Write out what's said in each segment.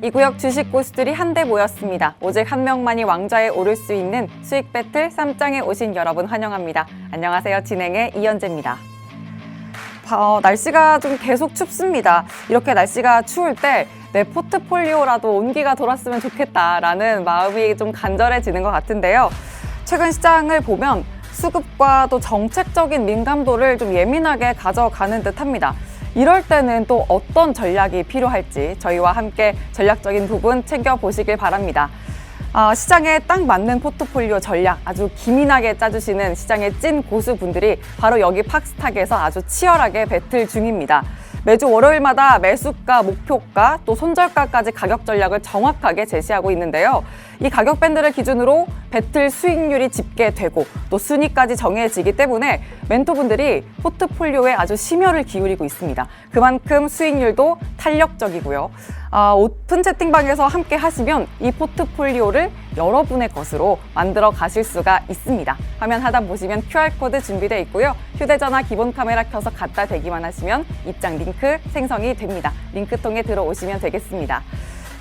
이 구역 주식 고수들이 한데 모였습니다. 오직 한 명만이 왕좌에 오를 수 있는 수익 배틀 쌈장에 오신 여러분 환영합니다. 안녕하세요. 진행의 이현재입니다. 날씨가 좀 계속 춥습니다. 이렇게 날씨가 추울 때 내 포트폴리오라도 온기가 돌았으면 좋겠다라는 마음이 좀 간절해지는 것 같은데요. 최근 시장을 보면 수급과 또 정책적인 민감도를 좀 예민하게 가져가는 듯합니다. 이럴 때는 또 어떤 전략이 필요할지 저희와 함께 전략적인 부분 챙겨보시길 바랍니다. 시장에 딱 맞는 포트폴리오 전략 아주 기민하게 짜주시는 시장의 찐 고수분들이 바로 여기 팍스탁에서 아주 치열하게 배틀 중입니다. 매주 월요일마다 매수가, 목표가, 또 손절가까지 가격 전략을 정확하게 제시하고 있는데요. 이 가격 밴드를 기준으로 배틀 수익률이 집계되고 또 순위까지 정해지기 때문에 멘토분들이 포트폴리오에 아주 심혈을 기울이고 있습니다. 그만큼 수익률도 탄력적이고요. 오픈 채팅방에서 함께 하시면 이 포트폴리오를 여러분의 것으로 만들어 가실 수가 있습니다. 화면 하단 보시면 QR코드 준비되어 있고요. 휴대전화 기본 카메라 켜서 갖다 대기만 하시면 입장 링크 생성이 됩니다. 링크 통해 들어오시면 되겠습니다.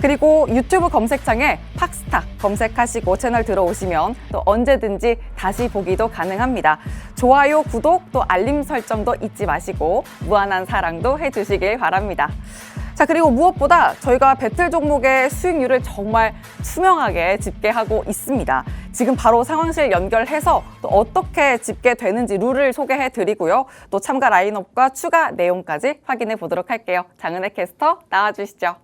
그리고 유튜브 검색창에 팍스탁 검색하시고 채널 들어오시면 또 언제든지 다시 보기도 가능합니다. 좋아요, 구독, 또 알림 설정도 잊지 마시고 무한한 사랑도 해주시길 바랍니다. 자, 그리고 무엇보다 저희가 배틀 종목의 수익률을 정말 투명하게 집계하고 있습니다. 지금 바로 상황실 연결해서 또 어떻게 집계되는지 룰을 소개해 드리고요. 또 참가 라인업과 추가 내용까지 확인해 보도록 할게요. 장은혜 캐스터 나와주시죠.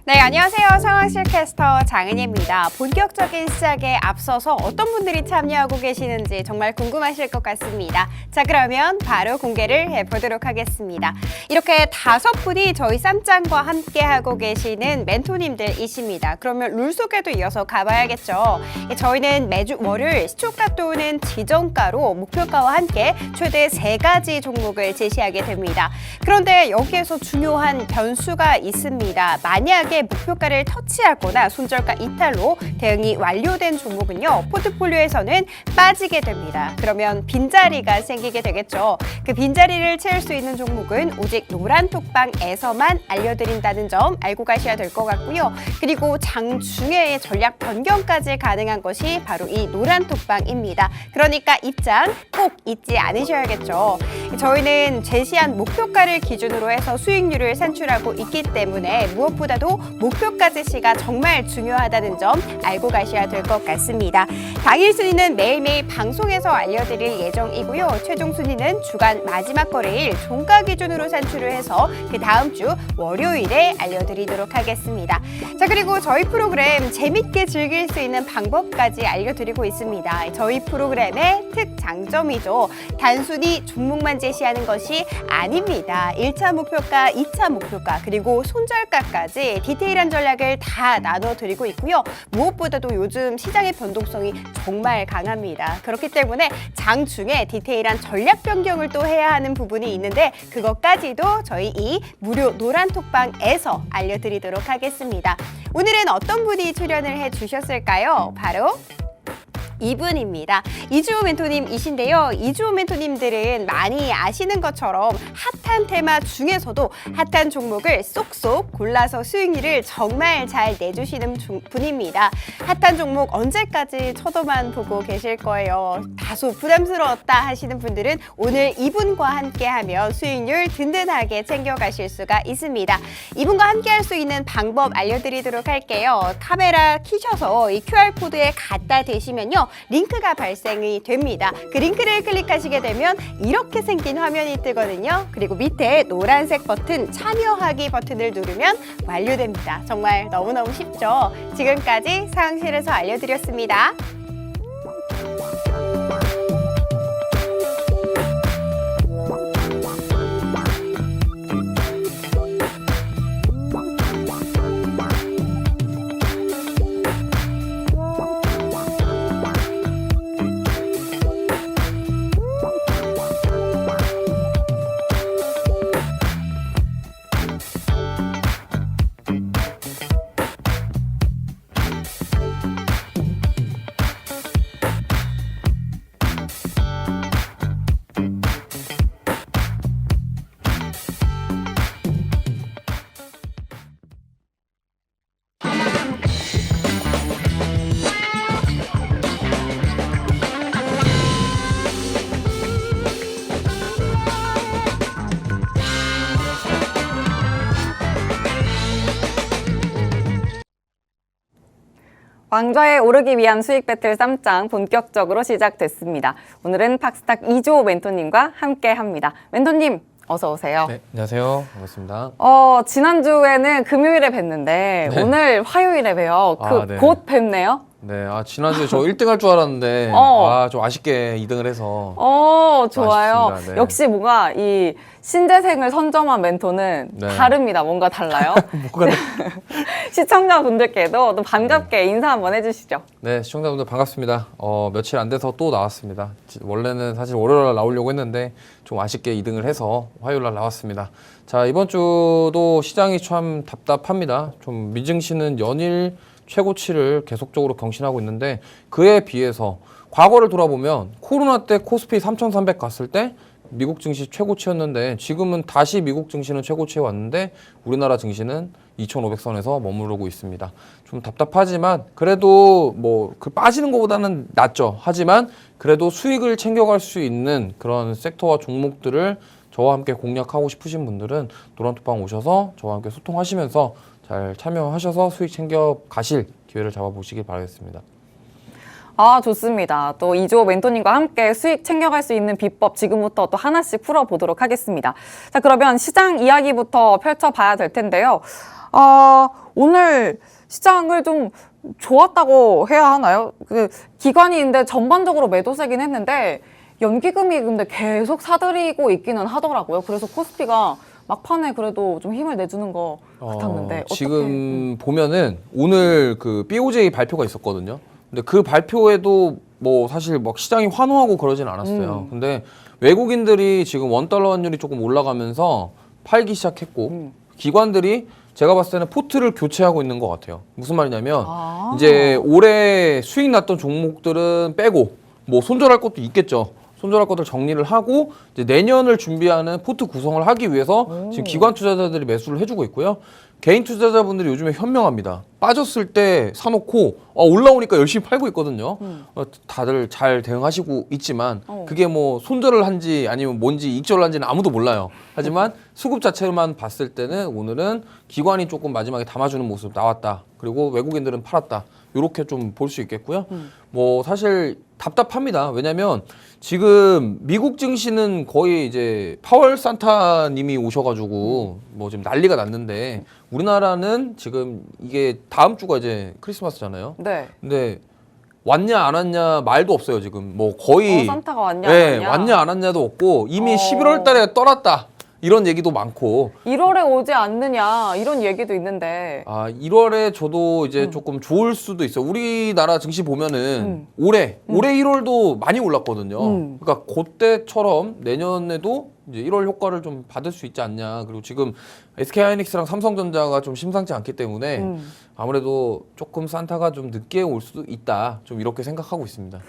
네, 안녕하세요. 상황실 캐스터 장은혜입니다. 본격적인 시작에 앞서서 어떤 분들이 참여하고 계시는지 정말 궁금하실 것 같습니다. 자, 그러면 바로 공개를 해보도록 하겠습니다. 이렇게 5분이 저희 쌈장과 함께하고 계시는 멘토님들이십니다. 그러면 룰 소개도 이어서 가봐야겠죠. 저희는 매주 월요일 시초가 또는 지정가로 목표가와 함께 최대 3가지 종목을 제시하게 됩니다. 그런데 여기에서 중요한 변수가 있습니다. 만약에 목표가를 터치하거나 손절가 이탈로 대응이 완료된 종목은요, 포트폴리오에서는 빠지게 됩니다. 그러면 빈자리가 생기게 되겠죠. 그 빈자리를 채울 수 있는 종목은 오직 노란톡방에서만 알려드린다는 점 알고 가셔야 될 것 같고요. 그리고 장중에 전략 변경까지 가능한 것이 바로 이 노란톡방입니다. 그러니까 입장 꼭 잊지 않으셔야겠죠. 저희는 제시한 목표가를 기준으로 해서 수익률을 산출하고 있기 때문에 무엇보다도 목표가 제시가 정말 중요하다는 점 알고 가셔야 될 것 같습니다. 당일 순위는 매일매일 방송에서 알려드릴 예정이고요. 최종 순위는 주간 마지막 거래일 종가 기준으로 산출을 해서 그 다음 주 월요일에 알려드리도록 하겠습니다. 자, 그리고 저희 프로그램 재밌게 즐길 수 있는 방법까지 알려드리고 있습니다. 저희 프로그램의 특장점이죠. 단순히 종목만 제시하는 것이 아닙니다. 1차 목표가, 2차 목표가, 그리고 손절가까지 디테일한 전략을 다 나눠드리고 있고요. 무엇보다도 요즘 시장의 변동성이 정말 강합니다. 그렇기 때문에 장중에 디테일한 전략 변경을 또 해야 하는 부분이 있는데 그것까지도 저희 이 무료 노란톡방에서 알려드리도록 하겠습니다. 오늘은 어떤 분이 출연을 해주셨을까요? 바로 이분입니다. 이주호 멘토님이신데요. 이주호 멘토님들은 많이 아시는 것처럼 핫한 테마 중에서도 핫한 종목을 쏙쏙 골라서 수익률을 정말 잘 내주시는 분입니다. 핫한 종목 언제까지 쳐도만 보고 계실 거예요. 다소 부담스러웠다 하시는 분들은 오늘 이분과 함께하면 수익률 든든하게 챙겨가실 수가 있습니다. 이분과 함께할 수 있는 방법 알려드리도록 할게요. 카메라 켜셔서 이 QR코드에 갖다 대시면요. 링크가 발생이 됩니다. 그 링크를 클릭하시게 되면 이렇게 생긴 화면이 뜨거든요. 그리고 밑에 노란색 버튼 참여하기 버튼을 누르면 완료됩니다. 정말 너무너무 쉽죠? 지금까지 상황실에서 알려드렸습니다. 왕좌에 오르기 위한 수익 배틀 3장 본격적으로 시작됐습니다. 오늘은 팍스탁 이조 멘토님과 함께 합니다. 멘토님, 어서 오세요. 네, 안녕하세요. 반갑습니다. 지난주에는 금요일에 뵀는데 네. 오늘 화요일에 봬요. 네. 곧 뵙네요. 네, 지난주에 저 1등 할 줄 알았는데, 좀 아쉽게 2등을 해서. 좋아요. 아쉽습니다. 네. 역시 뭔가 이 신재생을 선점한 멘토는 네. 다릅니다. 뭔가 달라요. 뭐가 시청자분들께도 또 반갑게 인사 한번 해주시죠. 네, 시청자분들 반갑습니다. 며칠 안 돼서 또 나왔습니다. 원래는 사실 월요일 날 나오려고 했는데, 좀 아쉽게 2등을 해서 화요일 날 나왔습니다. 자, 이번 주도 시장이 참 답답합니다. 좀 미증시는 연일 최고치를 계속적으로 경신하고 있는데, 그에 비해서 과거를 돌아보면 코로나 때 코스피 3,300 갔을 때 미국 증시 최고치였는데, 지금은 다시 미국 증시는 최고치에 왔는데 우리나라 증시는 2,500선에서 머무르고 있습니다. 좀 답답하지만 그래도 그 빠지는 것보다는 낫죠. 하지만 그래도 수익을 챙겨갈 수 있는 그런 섹터와 종목들을 저와 함께 공략하고 싶으신 분들은 노란톡방 오셔서 저와 함께 소통하시면서 잘 참여하셔서 수익 챙겨 가실 기회를 잡아보시길 바라겠습니다. 좋습니다. 또 이조 멘토님과 함께 수익 챙겨갈 수 있는 비법 지금부터 또 하나씩 풀어보도록 하겠습니다. 자, 그러면 시장 이야기부터 펼쳐봐야 될 텐데요. 오늘 시장을 좀 좋았다고 해야 하나요? 기관이인데 전반적으로 매도세긴 했는데 연기금이 근데 계속 사들이고 있기는 하더라고요. 그래서 코스피가 막판에 그래도 좀 힘을 내주는 것 같았는데 지금 보면은 오늘 그 BOJ 발표가 있었거든요. 근데 그 발표에도 사실 시장이 환호하고 그러진 않았어요. 근데 외국인들이 지금 원달러 환율이 조금 올라가면서 팔기 시작했고 기관들이 제가 봤을 때는 포트를 교체하고 있는 것 같아요. 무슨 말이냐면 이제 올해 수익 났던 종목들은 빼고 손절할 것도 있겠죠. 손절할 것들 정리를 하고 이제 내년을 준비하는 포트 구성을 하기 위해서 지금 기관 투자자들이 매수를 해주고 있고요. 개인 투자자분들이 요즘에 현명합니다. 빠졌을 때 사놓고 올라오니까 열심히 팔고 있거든요. 다들 잘 대응하시고 있지만 그게 손절을 한지 아니면 뭔지 익절을 한지는 아무도 몰라요. 하지만 수급 자체만 봤을 때는 오늘은 기관이 조금 마지막에 담아주는 모습 나왔다. 그리고 외국인들은 팔았다. 이렇게 좀 볼 수 있겠고요. 사실 답답합니다. 왜냐면 지금 미국 증시는 거의 이제 파월 산타님이 오셔가지고 지금 난리가 났는데 우리나라는 지금 이게 다음 주가 이제 크리스마스잖아요. 네. 근데 왔냐 안 왔냐 말도 없어요 지금. 거의 산타가 왔냐 네, 안 왔냐. 왔냐 안 왔냐도 없고 이미 11월 달에 떠났다. 이런 얘기도 많고 1월에 오지 않느냐 이런 얘기도 있는데 1월에 저도 이제 조금 좋을 수도 있어요. 우리나라 증시 보면은 올해 1월도 많이 올랐거든요. 그러니까 그때처럼 내년에도 이제 1월 효과를 좀 받을 수 있지 않냐. 그리고 지금 SK하이닉스랑 삼성전자가 좀 심상치 않기 때문에 아무래도 조금 산타가 좀 늦게 올 수도 있다. 좀 이렇게 생각하고 있습니다.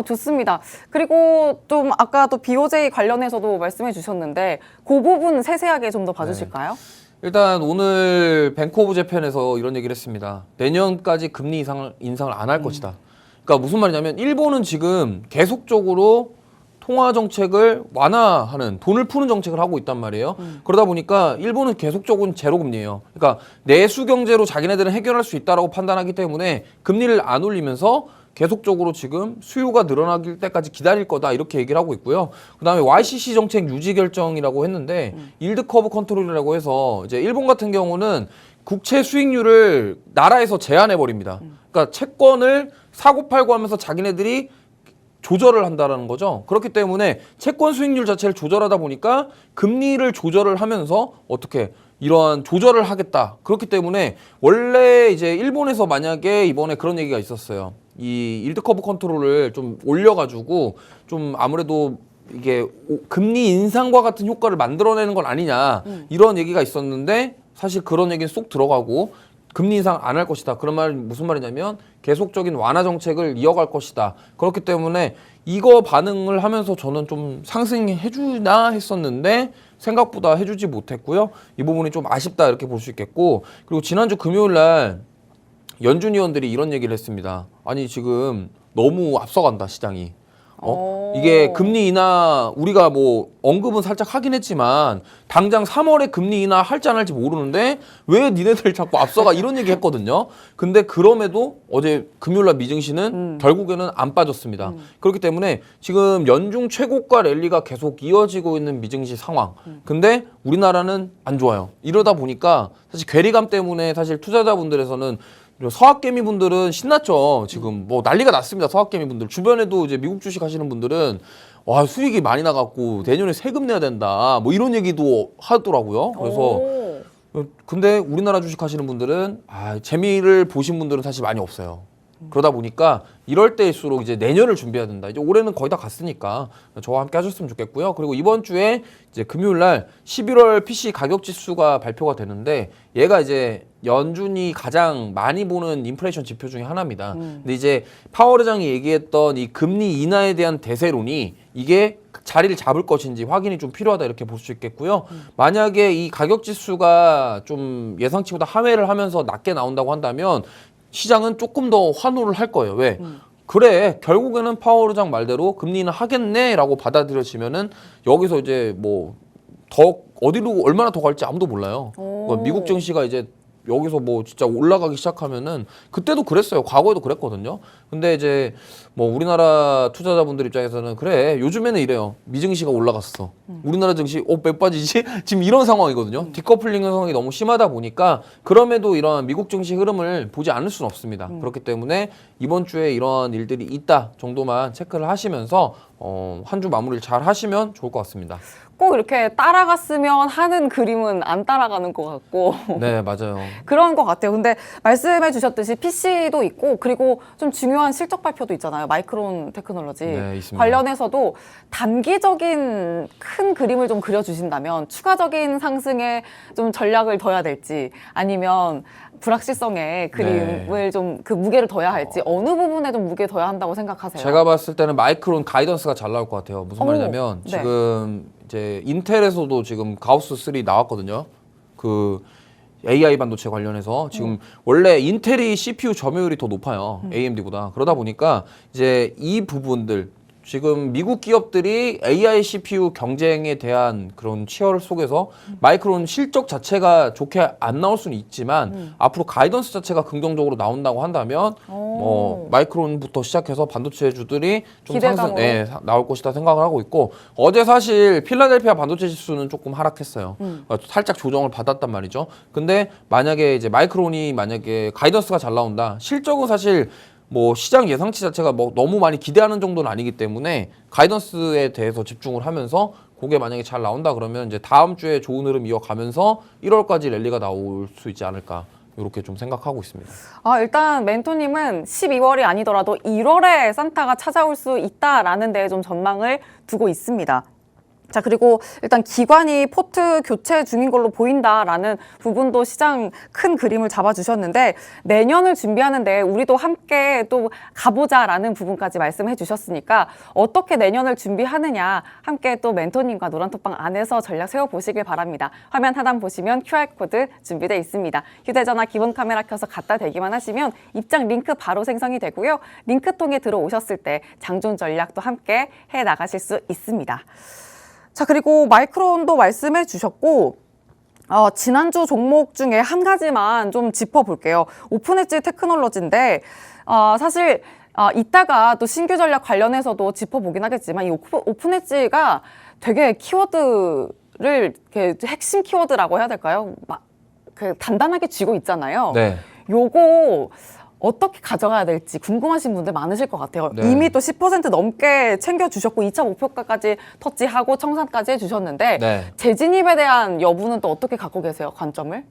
좋습니다. 그리고 좀 아까 또 BOJ 관련해서도 말씀해 주셨는데 그 부분 세세하게 좀 더 봐주실까요? 일단 오늘 뱅크 오브 재팬에서 이런 얘기를 했습니다. 내년까지 금리 인상을 안 할 것이다. 그러니까 무슨 말이냐면 일본은 지금 계속적으로 통화 정책을 완화하는 돈을 푸는 정책을 하고 있단 말이에요. 그러다 보니까 일본은 계속적으로 제로 금리예요. 그러니까 내수 경제로 자기네들은 해결할 수 있다라고 판단하기 때문에 금리를 안 올리면서 계속적으로 지금 수요가 늘어나길 때까지 기다릴 거다 이렇게 얘기를 하고 있고요. 그다음에 YCC 정책 유지 결정이라고 했는데 일드 커브 컨트롤이라고 해서 이제 일본 같은 경우는 국채 수익률을 나라에서 제한해 버립니다. 그러니까 채권을 사고 팔고 하면서 자기네들이 조절을 한다라는 거죠. 그렇기 때문에 채권 수익률 자체를 조절하다 보니까 금리를 조절을 하면서 어떻게 이러한 조절을 하겠다. 그렇기 때문에 원래 이제 일본에서 만약에 이번에 그런 얘기가 있었어요. 이 일드 커브 컨트롤을 좀 올려가지고 좀 아무래도 이게 금리 인상과 같은 효과를 만들어내는 건 아니냐 이런 얘기가 있었는데 사실 그런 얘기는 쏙 들어가고 금리 인상 안 할 것이다. 그런 말 무슨 말이냐면 계속적인 완화 정책을 이어갈 것이다. 그렇기 때문에 이거 반응을 하면서 저는 좀 상승해 주나 했었는데 생각보다 해주지 못했고요. 이 부분이 좀 아쉽다 이렇게 볼 수 있겠고 그리고 지난주 금요일 날 연준 위원들이 이런 얘기를 했습니다. 아니 지금 너무 앞서간다 시장이. 이게 금리 인하 우리가 뭐 언급은 살짝 하긴 했지만 당장 3월에 금리 인하 할지 안 할지 모르는데 왜 니네들 자꾸 앞서가 이런 얘기 했거든요. 근데 그럼에도 어제 금요일날 미증시는 결국에는 안 빠졌습니다. 그렇기 때문에 지금 연중 최고가 랠리가 계속 이어지고 있는 미증시 상황. 근데 우리나라는 안 좋아요. 이러다 보니까 사실 괴리감 때문에 사실 투자자분들에서는 서학개미 분들은 신났죠. 지금 뭐 난리가 났습니다. 서학개미 분들 주변에도 이제 미국 주식 하시는 분들은 와 수익이 많이 나갔고 내년에 세금 내야 된다. 뭐 이런 얘기도 하더라고요. 그래서 근데 우리나라 주식 하시는 분들은 재미를 보신 분들은 사실 많이 없어요. 그러다 보니까 이럴 때일수록 이제 내년을 준비해야 된다. 이제 올해는 거의 다 갔으니까 저와 함께 하셨으면 좋겠고요. 그리고 이번 주에 이제 금요일 날 11월 PC 가격 지수가 발표가 되는데 얘가 이제 연준이 가장 많이 보는 인플레이션 지표 중에 하나입니다. 근데 이제 파월 의장이 얘기했던 이 금리 인하에 대한 대세론이 이게 자리를 잡을 것인지 확인이 좀 필요하다 이렇게 볼 수 있겠고요. 만약에 이 가격 지수가 좀 예상치보다 하회를 하면서 낮게 나온다고 한다면 시장은 조금 더 환호를 할 거예요. 왜? 그래 결국에는 파월 의장 말대로 금리는 하겠네라고 받아들여지면은 여기서 이제 뭐 더 어디로 얼마나 더 갈지 아무도 몰라요. 미국 증시가 이제 여기서 뭐 진짜 올라가기 시작하면은 그때도 그랬어요. 과거에도 그랬거든요. 근데 이제 뭐 우리나라 투자자분들 입장에서는 그래 요즘에는 이래요. 미증시가 올라갔어. 우리나라 증시 몇 빠지지? 지금 이런 상황이거든요. 디커플링 현상이 너무 심하다 보니까 그럼에도 이런 미국 증시 흐름을 보지 않을 수는 없습니다. 그렇기 때문에 이번 주에 이런 일들이 있다 정도만 체크를 하시면서 한 주 마무리를 잘 하시면 좋을 것 같습니다. 꼭 이렇게 따라갔으면 하는 그림은 안 따라가는 것 같고 네, 맞아요. 그런 것 같아요. 근데 말씀해 주셨듯이 PC도 있고 그리고 좀 중요한 실적 발표도 있잖아요. 마이크론 테크놀로지 네, 있습니다. 관련해서도 단기적인 큰 그림을 좀 그려주신다면 추가적인 상승에 좀 전략을 둬야 될지 아니면 불확실성의 그림을 좀 그 무게를 둬야 할지 어느 부분에 좀 무게 둬야 한다고 생각하세요? 제가 봤을 때는 마이크론 가이던스가 잘 나올 것 같아요. 무슨 말이냐면 네. 지금 이제 인텔에서도 지금 가우스 3 나왔거든요. 그 AI 반도체 관련해서 지금 원래 인텔이 CPU 점유율이 더 높아요. AMD보다. 그러다 보니까 이제 이 부분들 지금 미국 기업들이 AI CPU 경쟁에 대한 그런 치열 속에서 마이크론 실적 자체가 좋게 안 나올 수는 있지만 앞으로 가이던스 자체가 긍정적으로 나온다고 한다면 마이크론부터 시작해서 반도체주들이 좀 기대감으로. 나올 것이다 생각을 하고 있고 어제 사실 필라델피아 반도체 지수는 조금 하락했어요. 살짝 조정을 받았단 말이죠. 근데 만약에 이제 마이크론이 만약에 가이던스가 잘 나온다. 실적은 사실 뭐 시장 예상치 자체가 뭐 너무 많이 기대하는 정도는 아니기 때문에 가이던스에 대해서 집중을 하면서 그게 만약에 잘 나온다 그러면 이제 다음 주에 좋은 흐름 이어가면서 1월까지 랠리가 나올 수 있지 않을까 이렇게 좀 생각하고 있습니다. 일단 멘토님은 12월이 아니더라도 1월에 산타가 찾아올 수 있다라는 데에 좀 전망을 두고 있습니다. 자, 그리고 일단 기관이 포트 교체 중인 걸로 보인다라는 부분도 시장 큰 그림을 잡아주셨는데 내년을 준비하는데 우리도 함께 또 가보자라는 부분까지 말씀해 주셨으니까 어떻게 내년을 준비하느냐 함께 또 멘토님과 노란톡방 안에서 전략 세워보시길 바랍니다. 화면 하단 보시면 QR코드 준비되어 있습니다. 휴대전화 기본 카메라 켜서 갖다 대기만 하시면 입장 링크 바로 생성이 되고요. 링크 통해 들어오셨을 때 장중 전략도 함께 해 나가실 수 있습니다. 자, 그리고 마이크론도 말씀해 주셨고 지난주 종목 중에 한 가지만 좀 짚어볼게요. 오픈엣지 테크놀로지인데 사실 이따가 또 신규 전략 관련해서도 짚어보긴 하겠지만 이 오픈엣지가 되게 키워드를 이렇게 핵심 키워드라고 해야 될까요? 그 단단하게 쥐고 있잖아요. 네. 요거 어떻게 가져가야 될지 궁금하신 분들 많으실 것 같아요. 네. 이미 또 10% 넘게 챙겨주셨고 2차 목표가까지 터치하고 청산까지 해주셨는데 네. 재진입에 대한 여부는 또 어떻게 갖고 계세요? 관점을?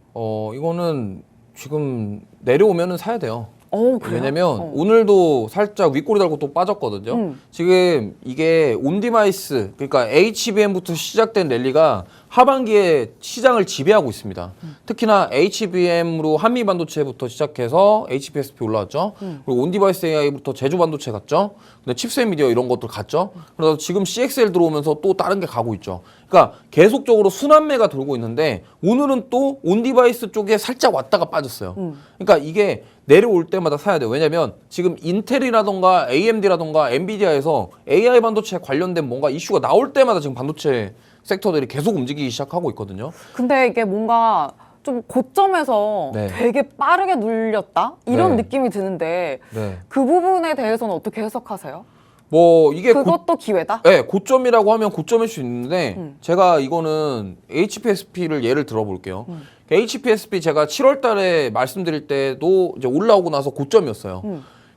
이거는 지금 내려오면은 사야 돼요. 그래요? 왜냐면 오늘도 살짝 윗꼬리 달고 또 빠졌거든요. 지금 이게 온디바이스 그러니까 HBM부터 시작된 랠리가 하반기에 시장을 지배하고 있습니다. 특히나 HBM으로 한미 반도체부터 시작해서 HBSP 올라왔죠. 그리고 온디바이스 AI부터 제조 반도체 갔죠. 근데 칩셋 미디어 이런 것들 갔죠. 그래서 지금 CXL 들어오면서 또 다른 게 가고 있죠. 그러니까 계속적으로 순환매가 돌고 있는데 오늘은 또 온디바이스 쪽에 살짝 왔다가 빠졌어요. 그러니까 이게 내려올 때마다 사야 돼요. 왜냐면 지금 인텔이라던가 AMD라던가 엔비디아에서 AI 반도체 관련된 뭔가 이슈가 나올 때마다 지금 반도체 섹터들이 계속 움직이기 시작하고 있거든요. 근데 이게 뭔가 좀 고점에서 네. 되게 빠르게 눌렸다? 이런 네. 느낌이 드는데 네. 그 부분에 대해서는 어떻게 해석하세요? 뭐 이게 그것도 기회다? 네, 고점이라고 하면 고점일 수 있는데 제가 이거는 HPSP를 예를 들어볼게요. HPSP 제가 7월 달에 말씀드릴 때도 이제 올라오고 나서 고점이었어요.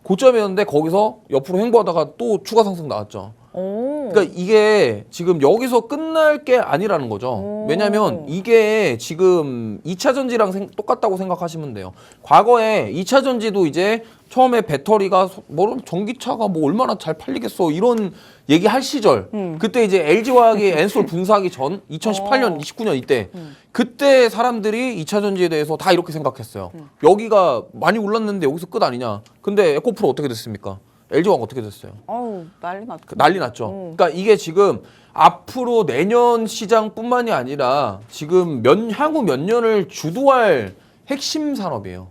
고점이었는데 거기서 옆으로 횡보하다가 또 추가 상승 나왔죠. 오. 그러니까 이게 지금 여기서 끝날 게 아니라는 거죠. 오. 왜냐면 이게 지금 2차 전지랑 똑같다고 생각하시면 돼요. 과거에 2차 전지도 이제 처음에 배터리가 뭐 전기차가 뭐 얼마나 잘 팔리겠어 이런 얘기할 시절. 그때 이제 LG화학이 엔솔 분사하기 전 2018년, 29년 이때 그때 사람들이 2차 전지에 대해서 다 이렇게 생각했어요. 여기가 많이 올랐는데 여기서 끝 아니냐. 근데 에코프로 어떻게 됐습니까? LG화학 어떻게 됐어요? 어우, 난리 났죠. 난리 났죠. 그러니까 이게 지금 앞으로 내년 시장뿐만이 아니라 지금 향후 몇 년을 주도할 핵심 산업이에요.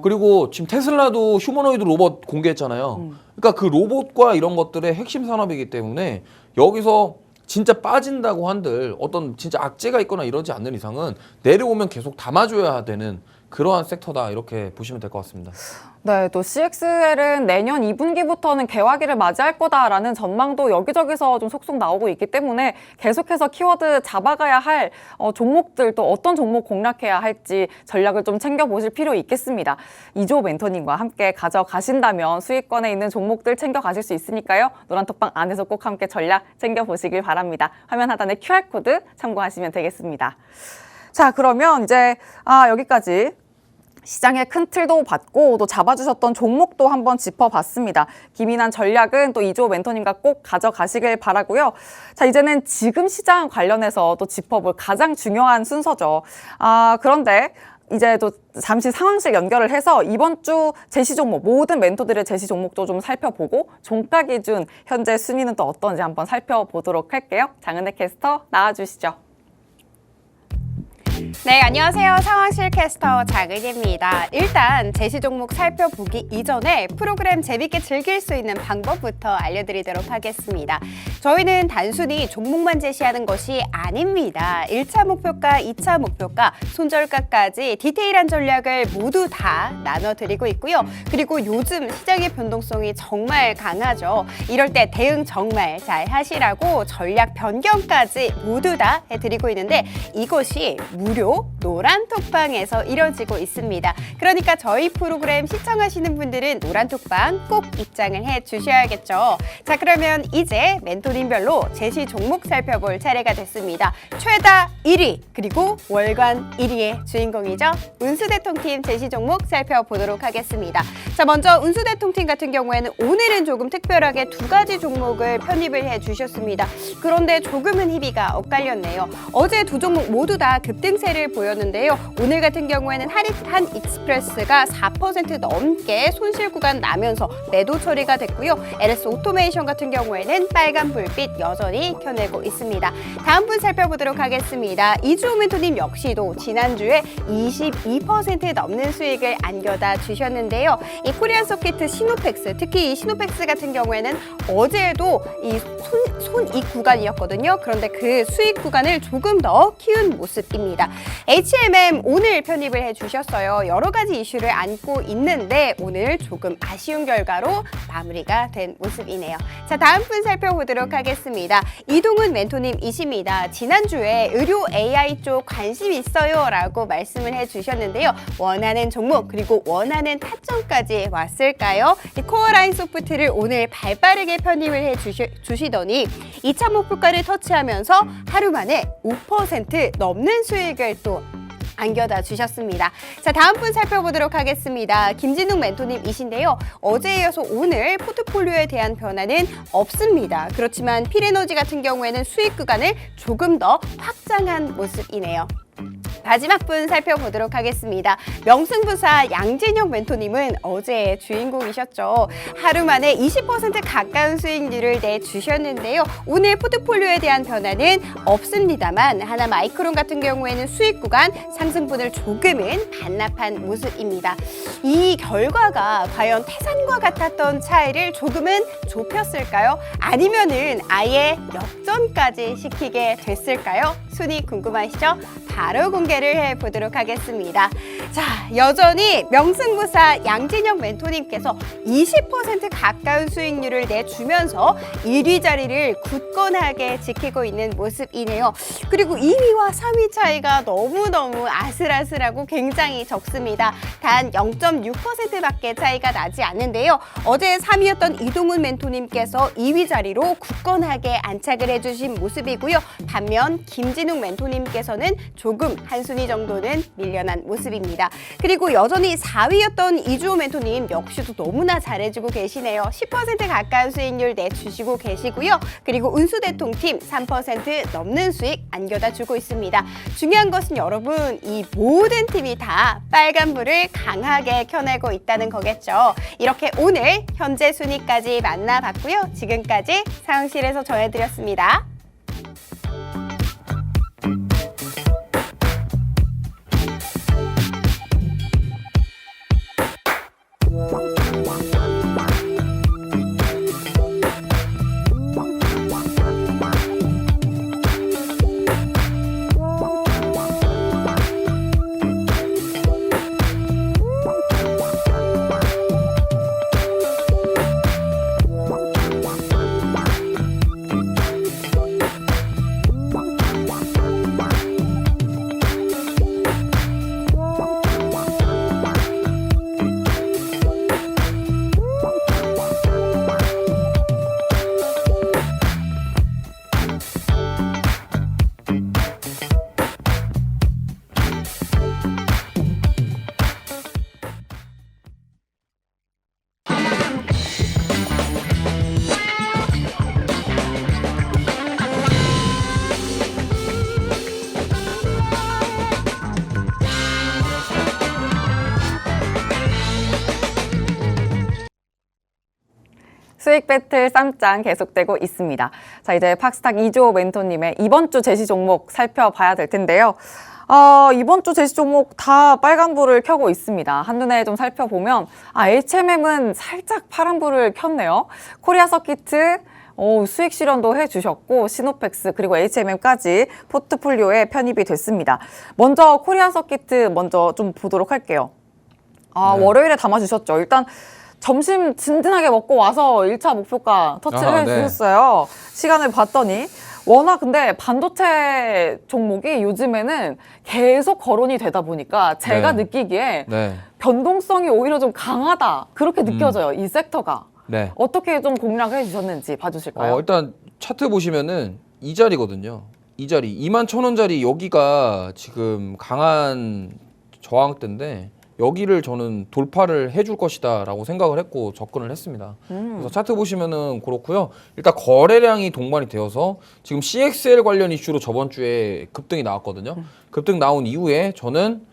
그리고 지금 테슬라도 휴머노이드 로봇 공개했잖아요. 그러니까 그 로봇과 이런 것들의 핵심 산업이기 때문에 여기서 진짜 빠진다고 한들 어떤 진짜 악재가 있거나 이러지 않는 이상은 내려오면 계속 담아줘야 되는 그러한 섹터다 이렇게 보시면 될 것 같습니다. 네, 또 CXL은 내년 2분기부터는 개화기를 맞이할 거다라는 전망도 여기저기서 좀 속속 나오고 있기 때문에 계속해서 키워드 잡아가야 할 종목들 또 어떤 종목 공략해야 할지 전략을 좀 챙겨보실 필요 있겠습니다. 이조 멘토님과 함께 가져가신다면 수익권에 있는 종목들 챙겨가실 수 있으니까요. 노란톡방 안에서 꼭 함께 전략 챙겨보시길 바랍니다. 화면 하단에 QR코드 참고하시면 되겠습니다. 자, 그러면 이제 여기까지 시장의 큰 틀도 봤고 또 잡아주셨던 종목도 한번 짚어봤습니다. 기민한 전략은 또 이조 멘토님과 꼭 가져가시길 바라고요. 자, 이제는 지금 시장 관련해서 또 짚어볼 가장 중요한 순서죠. 그런데 이제 또 잠시 상황실 연결을 해서 이번 주 제시 종목, 모든 멘토들의 제시 종목도 좀 살펴보고 종가 기준 현재 순위는 또 어떤지 한번 살펴보도록 할게요. 장은혜 캐스터 나와주시죠. 네, 안녕하세요. 상황실 캐스터 장은희입니다. 일단 제시 종목 살펴보기 이전에 프로그램 재밌게 즐길 수 있는 방법부터 알려드리도록 하겠습니다. 저희는 단순히 종목만 제시하는 것이 아닙니다. 1차 목표가, 2차 목표가, 손절가까지 디테일한 전략을 모두 다 나눠드리고 있고요. 그리고 요즘 시장의 변동성이 정말 강하죠. 이럴 때 대응 정말 잘 하시라고 전략 변경까지 모두 다 해드리고 있는데 이것이 무료 노란톡방에서 이뤄지고 있습니다. 그러니까 저희 프로그램 시청하시는 분들은 노란톡방 꼭 입장을 해주셔야겠죠. 자, 그러면 이제 멘토님별로 제시 종목 살펴볼 차례가 됐습니다. 최다 1위 그리고 월간 1위의 주인공이죠. 운수대통팀 제시 종목 살펴보도록 하겠습니다. 자, 먼저 운수대통팀 같은 경우에는 오늘은 조금 특별하게 두 가지 종목을 편입을 해주셨습니다. 그런데 조금은 희비가 엇갈렸네요. 어제 두 종목 모두 다 급등세를 보였는데요. 오늘 같은 경우에는 한익한 익스프레스가 4% 넘게 손실 구간 나면서 매도 처리가 됐고요. LS 오토메이션 같은 경우에는 빨간 불빛 여전히 켜내고 있습니다. 다음 분 살펴보도록 하겠습니다. 이주호 멘토님 역시도 지난주에 22% 넘는 수익을 안겨다 주셨는데요. 이 코리안 서킷 시노펙스, 특히 이 시노펙스 같은 경우에는 어제도 이 손익 구간이었거든요. 그런데 그 수익 구간을 조금 더 키운 모습입니다. HMM 오늘 편입을 해주셨어요. 여러 가지 이슈를 안고 있는데 오늘 조금 아쉬운 결과로 마무리가 된 모습이네요. 자, 다음 분 살펴보도록 하겠습니다. 이동훈 멘토님이십니다. 지난주에 의료 AI 쪽 관심 있어요 라고 말씀을 해주셨는데요. 원하는 종목 그리고 원하는 타점까지 왔을까요? 이 코어라인 소프트를 오늘 발빠르게 편입을 해주시더니 2차 목표가를 터치하면서 하루 만에 5% 넘는 수익을 또 안겨다 주셨습니다. 자, 다음 분 살펴보도록 하겠습니다. 김진욱 멘토님이신데요. 어제에 이어서 오늘 포트폴리오에 대한 변화는 없습니다. 그렇지만 필에너지 같은 경우에는 수익 구간을 조금 더 확장한 모습이네요. 마지막 분 살펴보도록 하겠습니다. 명승부사 양진혁 멘토님은 어제의 주인공이셨죠. 하루 만에 20% 가까운 수익률을 내주셨는데요. 오늘 포트폴리오에 대한 변화는 없습니다만 하나마이크론 같은 경우에는 수익 구간 상승분을 조금은 반납한 모습입니다. 이 결과가 과연 태산과 같았던 차이를 조금은 좁혔을까요? 아니면은 아예 역전까지 시키게 됐을까요? 순위 궁금하시죠? 바로 공개를 해보도록 하겠습니다. 자, 여전히 명승부사 양진혁 멘토님께서 20% 가까운 수익률을 내주면서 1위 자리를 굳건하게 지키고 있는 모습이네요. 그리고 2위와 3위 차이가 너무너무 아슬아슬하고 굉장히 적습니다. 단 0.6%밖에 차이가 나지 않는데요. 어제 3위였던 이동훈 멘토님께서 2위 자리로 굳건하게 안착을 해주신 모습이고요. 반면 김진욱 멘토님께서는 조금 한 순위 정도는 밀려난 모습입니다. 그리고 여전히 4위였던 이주호 멘토님 역시도 너무나 잘해주고 계시네요. 10% 가까운 수익률 내주시고 계시고요. 그리고 운수대통팀 3% 넘는 수익 안겨다 주고 있습니다. 중요한 것은 여러분, 이 모든 팀이 다 빨간불을 강하게 켜내고 있다는 거겠죠. 이렇게 오늘 현재 순위까지 만나봤고요. 지금까지 사무실에서 전해드렸습니다. 수익 배틀 쌈짱 계속되고 있습니다. 자, 이제 팍스탁 이주호 멘토님의 이번 주 제시 종목 살펴봐야 될 텐데요. 이번 주 제시 종목 다 빨간불을 켜고 있습니다. 한눈에 좀 살펴보면 HMM은 살짝 파란불을 켰네요. 코리아 서키트 수익 실현도 해주셨고 시노펙스 그리고 HMM까지 포트폴리오에 편입이 됐습니다. 먼저 코리아 서키트 먼저 좀 보도록 할게요. 네. 월요일에 담아주셨죠. 일단 점심 든든하게 먹고 와서 1차 목표가 터치를 해주셨어요. 네. 시간을 봤더니 워낙 근데 반도체 종목이 요즘에는 계속 거론이 되다 보니까 제가 느끼기에 변동성이 오히려 좀 강하다 그렇게 느껴져요. 이 섹터가. 어떻게 좀 공략을 해주셨는지 봐주실까요? 일단 차트 보시면은 이 자리거든요. 이 자리 21,000원짜리 여기가 지금 강한 저항대인데 여기를 저는 돌파를 해줄 것이다 라고 생각을 했고 접근을 했습니다. 그래서 차트 보시면은 그렇고요. 일단 거래량이 동반이 되어서 지금 CXL 관련 이슈로 저번 주에 급등이 나왔거든요. 급등 나온 이후에 저는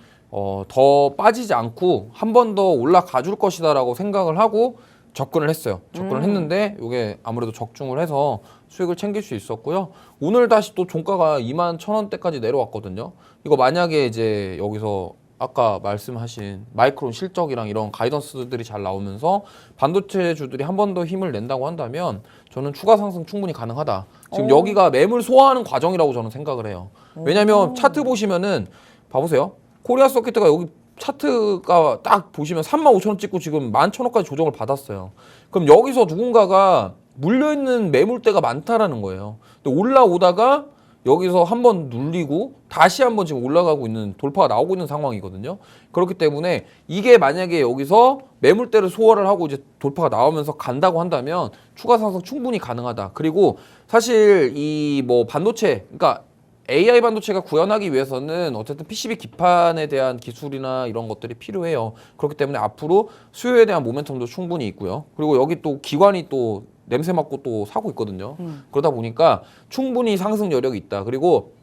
더 빠지지 않고 한 번 더 올라가 줄 것이다 라고 생각을 하고 접근을 했어요. 접근을 했는데 이게 아무래도 적중을 해서 수익을 챙길 수 있었고요. 오늘 다시 또 종가가 21,000원대까지 내려왔거든요. 이거 만약에 이제 여기서 아까 말씀하신 마이크론 실적이랑 이런 가이던스들이 잘 나오면서 반도체주들이 한 번 더 힘을 낸다고 한다면 저는 추가 상승 충분히 가능하다. 지금 여기가 매물 소화하는 과정이라고 저는 생각을 해요. 왜냐하면 차트 보시면은 봐보세요. 코리아 서키트가 여기 차트가 딱 보시면 35,000원 찍고 지금 11,000원까지 조정을 받았어요. 그럼 여기서 누군가가 물려있는 매물대가 많다라는 거예요. 근데 올라오다가 여기서 한번 눌리고 다시 한번 지금 올라가고 있는 돌파가 나오고 있는 상황이거든요. 그렇기 때문에 이게 만약에 여기서 매물대를 소화를 하고 이제 돌파가 나오면서 간다고 한다면 추가 상승 충분히 가능하다. 그리고 사실 이 뭐 반도체, 그러니까 AI 반도체가 구현하기 위해서는 어쨌든 PCB 기판에 대한 기술이나 이런 것들이 필요해요. 그렇기 때문에 앞으로 수요에 대한 모멘텀도 충분히 있고요. 그리고 여기 또 기관이 또 냄새 맡고 또 사고 있거든요. 그러다 보니까 충분히 상승 여력이 있다. 그리고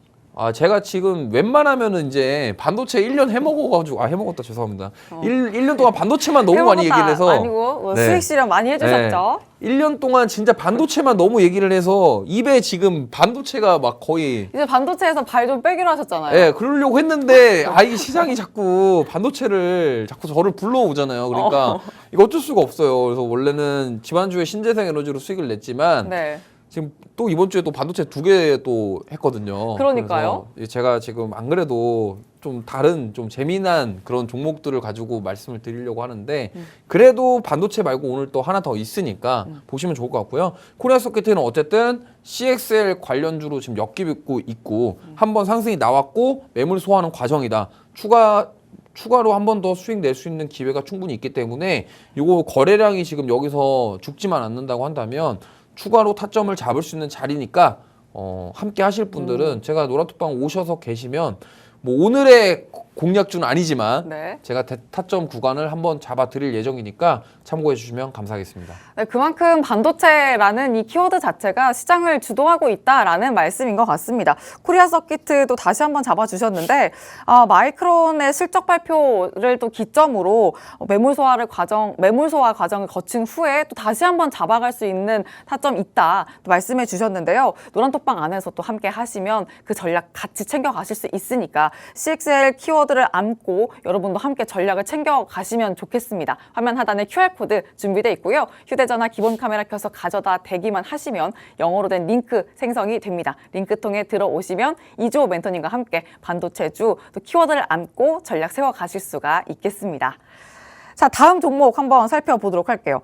제가 지금 웬만하면은 이제 반도체 1년 해먹어가지고, 해먹었다, 죄송합니다. 1년 동안 반도체만 너무 많이 해먹었다 얘기를 해서. 아니고 뭐 네. 수익 실현 많이 해주셨죠. 1년 동안 진짜 반도체만 너무 얘기를 해서 입에 지금 반도체가 막 거의. 이제 반도체에서 발 좀 빼기로 하셨잖아요. 예, 그러려고 했는데, 이 시장이 자꾸 반도체를 자꾸 저를 불러오잖아요. 그러니까 이거 어쩔 수가 없어요. 그래서 원래는 지난주에 신재생 에너지로 수익을 냈지만, 네. 지금 또 이번 주에 또 반도체 2개 또 했거든요. 그러니까요. 그래서 제가 지금 안 그래도 좀 다른 좀 재미난 그런 종목들을 가지고 말씀을 드리려고 하는데 그래도 반도체 말고 오늘 또 하나 더 있으니까 보시면 좋을 것 같고요. 코리아 서킷은 어쨌든 CXL 관련주로 지금 엮이고 있고 한번 상승이 나왔고 매물 소화하는 과정이다. 추가로 한 번 더 수익 낼 수 있는 기회가 충분히 있기 때문에 이거 거래량이 지금 여기서 죽지만 않는다고 한다면 추가로 타점을 잡을 수 있는 자리니까 함께 하실 분들은 제가 노란톡방 오셔서 계시면 뭐 오늘의 공략주는 아니지만 네. 제가 타점 구간을 한번 잡아 드릴 예정이니까 참고해 주시면 감사하겠습니다. 네, 그만큼 반도체라는 이 키워드 자체가 시장을 주도하고 있다라는 말씀인 것 같습니다. 코리아 서킷도 다시 한번 잡아주셨는데 마이크론의 실적 발표를 또 기점으로 매물 소화 과정을 거친 후에 또 다시 한번 잡아갈 수 있는 타점 있다 또 말씀해 주셨는데요. 노란톡방 안에서 또 함께 하시면 그 전략 같이 챙겨가실 수 있으니까 CXL 키워드를 안고 여러분도 함께 전략을 챙겨가시면 좋겠습니다. 화면 하단에 QR코드 준비되어 있고요. 휴대전화 기본 카메라 켜서 가져다 대기만 하시면 영어로 된 링크 생성이 됩니다. 링크 통해 들어오시면 이주호 멘토님과 함께 반도체주 또 키워드를 안고 전략 세워가실 수가 있겠습니다. 자, 다음 종목 한번 살펴보도록 할게요.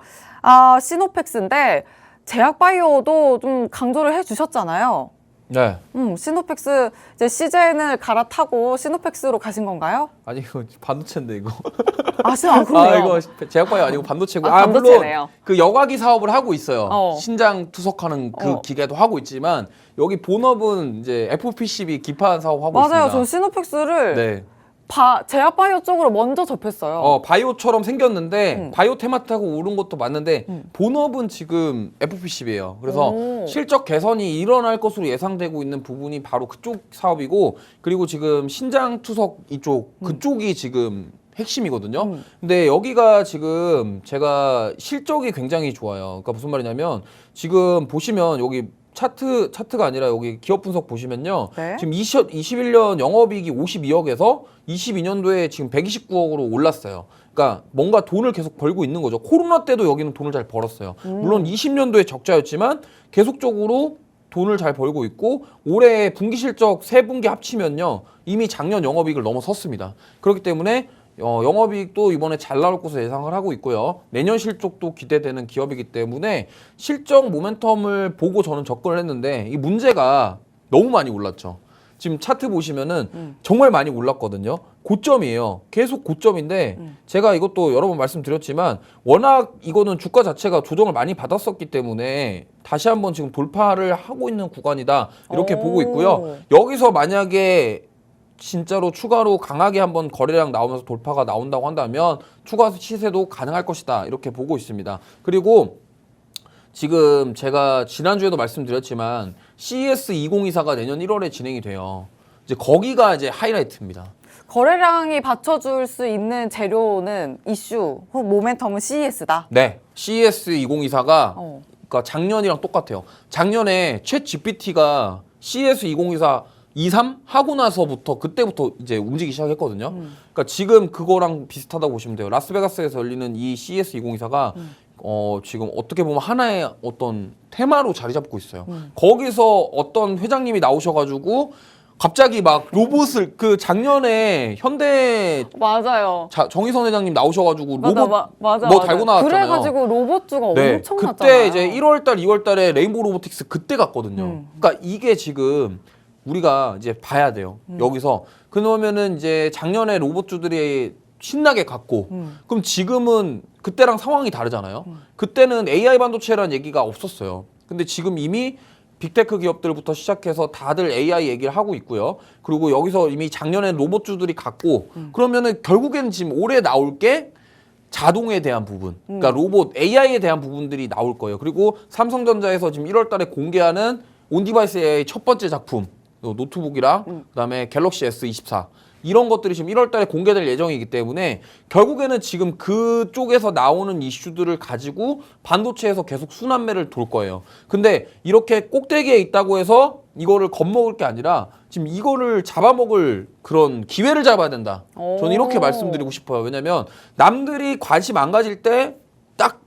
시노펙스인데 제약바이오도 좀 강조를 해주셨잖아요. 네. 시노펙스 이제 CJN을 갈아타고 시노펙스로 가신 건가요? 아니 이거 반도체인데 이거. 그러네요. 이거 제약바이오 아니고 반도체고. 반도체네요. 물론 그 여과기 사업을 하고 있어요. 어. 신장 투석하는 그 기계도 하고 있지만 여기 본업은 이제 FPCB 기판 사업 하고 있습니다. 맞아요. 전 시노펙스를 네. 제약바이오 쪽으로 먼저 접했어요. 바이오처럼 생겼는데 바이오 테마타고 오른 것도 맞는데 본업은 지금 FPCB예요. 그래서 오. 실적 개선이 일어날 것으로 예상되고 있는 부분이 바로 그쪽 사업이고 그리고 지금 신장 투석 그쪽이 지금 핵심이거든요. 근데 여기가 지금 제가 실적이 굉장히 좋아요. 그러니까 무슨 말이냐면 지금 보시면 여기 차트가 아니라 여기 기업 분석 보시면요. 네. 지금 21년 영업이익이 52억에서 22년도에 지금 129억으로 올랐어요. 그러니까 뭔가 돈을 계속 벌고 있는 거죠. 코로나 때도 여기는 돈을 잘 벌었어요. 물론 20년도에 적자였지만 계속적으로 돈을 잘 벌고 있고 올해 분기 실적 3분기 합치면요. 이미 작년 영업이익을 넘어섰습니다. 그렇기 때문에 영업이익도 이번에 잘 나올 것으로 예상을 하고 있고요. 내년 실적도 기대되는 기업이기 때문에 실적 모멘텀을 보고 저는 접근을 했는데 이 문제가 너무 많이 올랐죠. 지금 차트 보시면은 정말 많이 올랐거든요. 고점이에요. 계속 고점인데 제가 이것도 여러 번 말씀드렸지만 워낙 이거는 주가 자체가 조정을 많이 받았었기 때문에 다시 한번 지금 돌파를 하고 있는 구간이다 이렇게 보고 있고요. 여기서 만약에 진짜로 추가로 강하게 한번 거래량 나오면서 돌파가 나온다고 한다면 추가 시세도 가능할 것이다 이렇게 보고 있습니다. 그리고 지금 제가 지난주에도 말씀드렸지만 CES 2024가 내년 1월에 진행이 돼요. 이제 거기가 이제 하이라이트입니다. 거래량이 받쳐줄 수 있는 재료는 이슈 혹은 모멘텀은 CES다. 네, CES 2024가 그러니까 작년이랑 똑같아요. 작년에 챗 GPT가 CES 23 하고 나서부터 그때부터 이제 움직이기 시작했거든요. 그러니까 지금 그거랑 비슷하다고 보시면 돼요. 라스베가스에서 열리는 이 CES 2024가 지금 어떻게 보면 하나의 어떤 테마로 자리 잡고 있어요. 거기서 어떤 회장님이 나오셔가지고 갑자기 막 로봇을 그 작년에 현대 맞아요. 정의선 회장님 나오셔가지고 로봇 맞아. 달고 나왔잖아요. 그래가지고 로봇주가 엄청 났잖아요. 그때 이제 1월달, 2월달에 레인보우 로보틱스 그때 갔거든요. 그러니까 이게 지금 우리가 이제 봐야 돼요. 여기서 그러면은 이제 작년에 로봇주들이 신나게 갔고 그럼 지금은 그때랑 상황이 다르잖아요. 그때는 AI 반도체라는 얘기가 없었어요. 근데 지금 이미 빅테크 기업들부터 시작해서 다들 AI 얘기를 하고 있고요. 그리고 여기서 이미 작년에 로봇주들이 갔고 그러면은 결국에는 지금 올해 나올 게 자동에 대한 부분, 그러니까 로봇 AI에 대한 부분들이 나올 거예요. 그리고 삼성전자에서 지금 1월 달에 공개하는 온디바이스 AI 첫 번째 작품 노트북이랑 그다음에 갤럭시 S24 이런 것들이 지금 1월 달에 공개될 예정이기 때문에 결국에는 지금 그쪽에서 나오는 이슈들을 가지고 반도체에서 계속 순환매를 돌 거예요. 근데 이렇게 꼭대기에 있다고 해서 이거를 겁먹을 게 아니라 지금 이거를 잡아먹을 그런 기회를 잡아야 된다. 저는 이렇게 말씀드리고 싶어요. 왜냐면 남들이 관심 안 가질 때 딱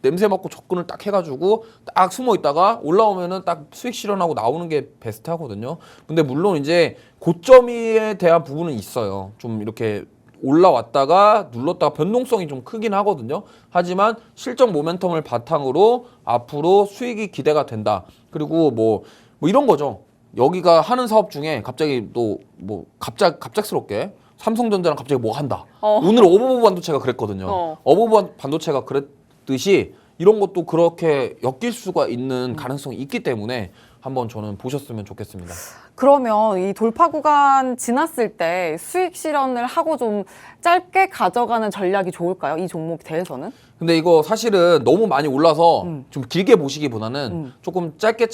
냄새 맡고 접근을 딱 해가지고 딱 숨어 있다가 올라오면은 딱 수익 실현하고 나오는 게 베스트 하거든요. 근데 물론 이제 고점에 대한 부분은 있어요. 좀 이렇게 올라왔다가 눌렀다가 변동성이 좀 크긴 하거든요. 하지만 실적 모멘텀을 바탕으로 앞으로 수익이 기대가 된다. 그리고 뭐 이런 거죠. 여기가 하는 사업 중에 갑자기 또 뭐 갑작스럽게 삼성전자랑 갑자기 뭐 한다. 오늘 어버버 반도체가 그랬거든요. 어버버 반도체가 그랬듯이 이런 것도 그렇게 엮일 수가 있는 가능성이 있기 때문에 한번 저는 보셨으면 좋겠습니다. 그러면 이 돌파 구간 지났을 때 수익 실현을 하고 좀 짧게 가져가는 전략이 좋을까요? 이 종목 대해서는? 근데 이거 사실은 너무 많이 올라서 좀 길게 보시기보다는 조금 짧게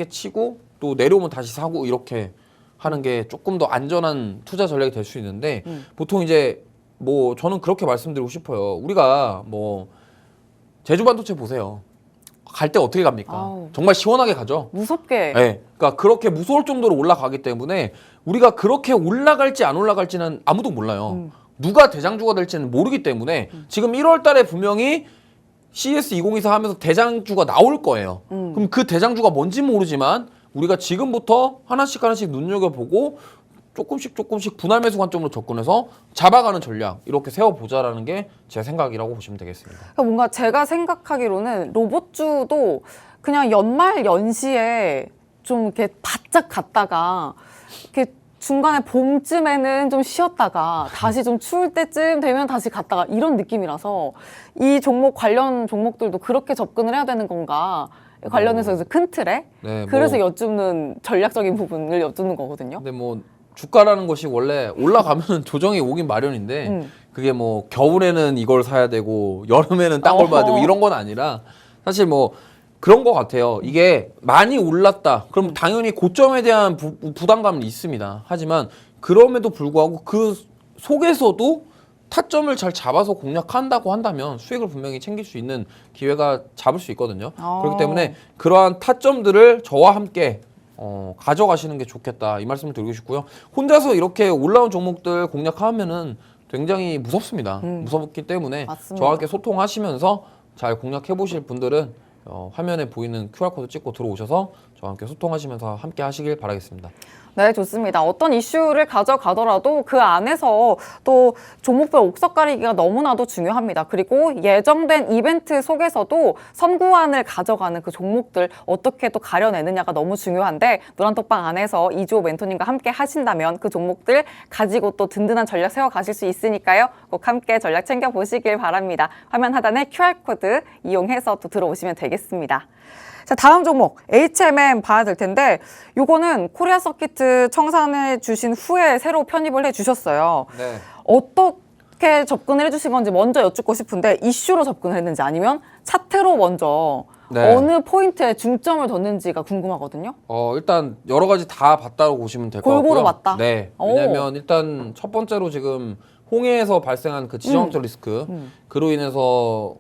치고 또 내려오면 다시 사고 이렇게 하는 게 조금 더 안전한 투자 전략이 될 수 있는데 보통 이제 뭐 저는 그렇게 말씀드리고 싶어요. 우리가 뭐 제주 반도체 보세요. 갈 때 어떻게 갑니까? 아우. 정말 시원하게 가죠. 무섭게. 네, 그러니까 그렇게 무서울 정도로 올라가기 때문에 우리가 그렇게 올라갈지 안 올라갈지는 아무도 몰라요. 누가 대장주가 될지는 모르기 때문에 지금 1월 달에 분명히 CS 2024 하면서 대장주가 나올 거예요. 그럼 그 대장주가 뭔지 모르지만 우리가 지금부터 하나씩 눈여겨보고 조금씩 분할 매수 관점으로 접근해서 잡아가는 전략 이렇게 세워보자라는 게 제 생각이라고 보시면 되겠습니다. 그러니까 뭔가 제가 생각하기로는 로봇주도 그냥 연말 연시에 좀 이렇게 바짝 갔다가 이렇게 중간에 봄쯤에는 좀 쉬었다가 다시 좀 추울 때쯤 되면 다시 갔다가 이런 느낌이라서 이 종목 관련 종목들도 그렇게 접근을 해야 되는 건가 관련해서 이제 큰 틀에 네, 그래서 여쭙는 전략적인 부분을 여쭙는 거거든요. 근데 뭐 주가라는 것이 원래 올라가면 조정이 오긴 마련인데 그게 뭐 겨울에는 이걸 사야 되고 여름에는 딴 걸 봐야 되고 이런 건 아니라 사실 뭐 그런 것 같아요. 이게 많이 올랐다. 그럼 당연히 고점에 대한 부담감은 있습니다. 하지만 그럼에도 불구하고 그 속에서도 타점을 잘 잡아서 공략한다고 한다면 수익을 분명히 챙길 수 있는 기회가 잡을 수 있거든요. 그렇기 때문에 그러한 타점들을 저와 함께 가져가시는 게 좋겠다 이 말씀을 드리고 싶고요. 혼자서 이렇게 올라온 종목들 공략하면은 굉장히 무섭습니다. 무섭기 때문에 맞습니다. 저와 함께 소통하시면서 잘 공략해 보실 분들은 화면에 보이는 QR코드 찍고 들어오셔서 저와 함께 소통하시면서 함께 하시길 바라겠습니다. 네, 좋습니다. 어떤 이슈를 가져가더라도 그 안에서 또 종목별 옥석 가리기가 너무나도 중요합니다. 그리고 예정된 이벤트 속에서도 선구안을 가져가는 그 종목들 어떻게 또 가려내느냐가 너무 중요한데 노란톡방 안에서 이주호 멘토님과 함께 하신다면 그 종목들 가지고 또 든든한 전략 세워가실 수 있으니까요. 꼭 함께 전략 챙겨보시길 바랍니다. 화면 하단에 QR코드 이용해서 또 들어오시면 되겠습니다. 자, 다음 종목 HMM 봐야 될 텐데 요거는 코리아 서키트 청산해 주신 후에 새로 편입을 해 주셨어요. 네. 어떻게 접근을 해 주신 건지 먼저 여쭙고 싶은데 이슈로 접근을 했는지 아니면 차트로 먼저 네. 어느 포인트에 중점을 뒀는지가 궁금하거든요. 일단 여러 가지 다 봤다고 보시면 될 것 같고요. 골고루 봤다? 네. 왜냐면 일단 첫 번째로 지금 홍해에서 발생한 그 지정학적 리스크 그로 인해서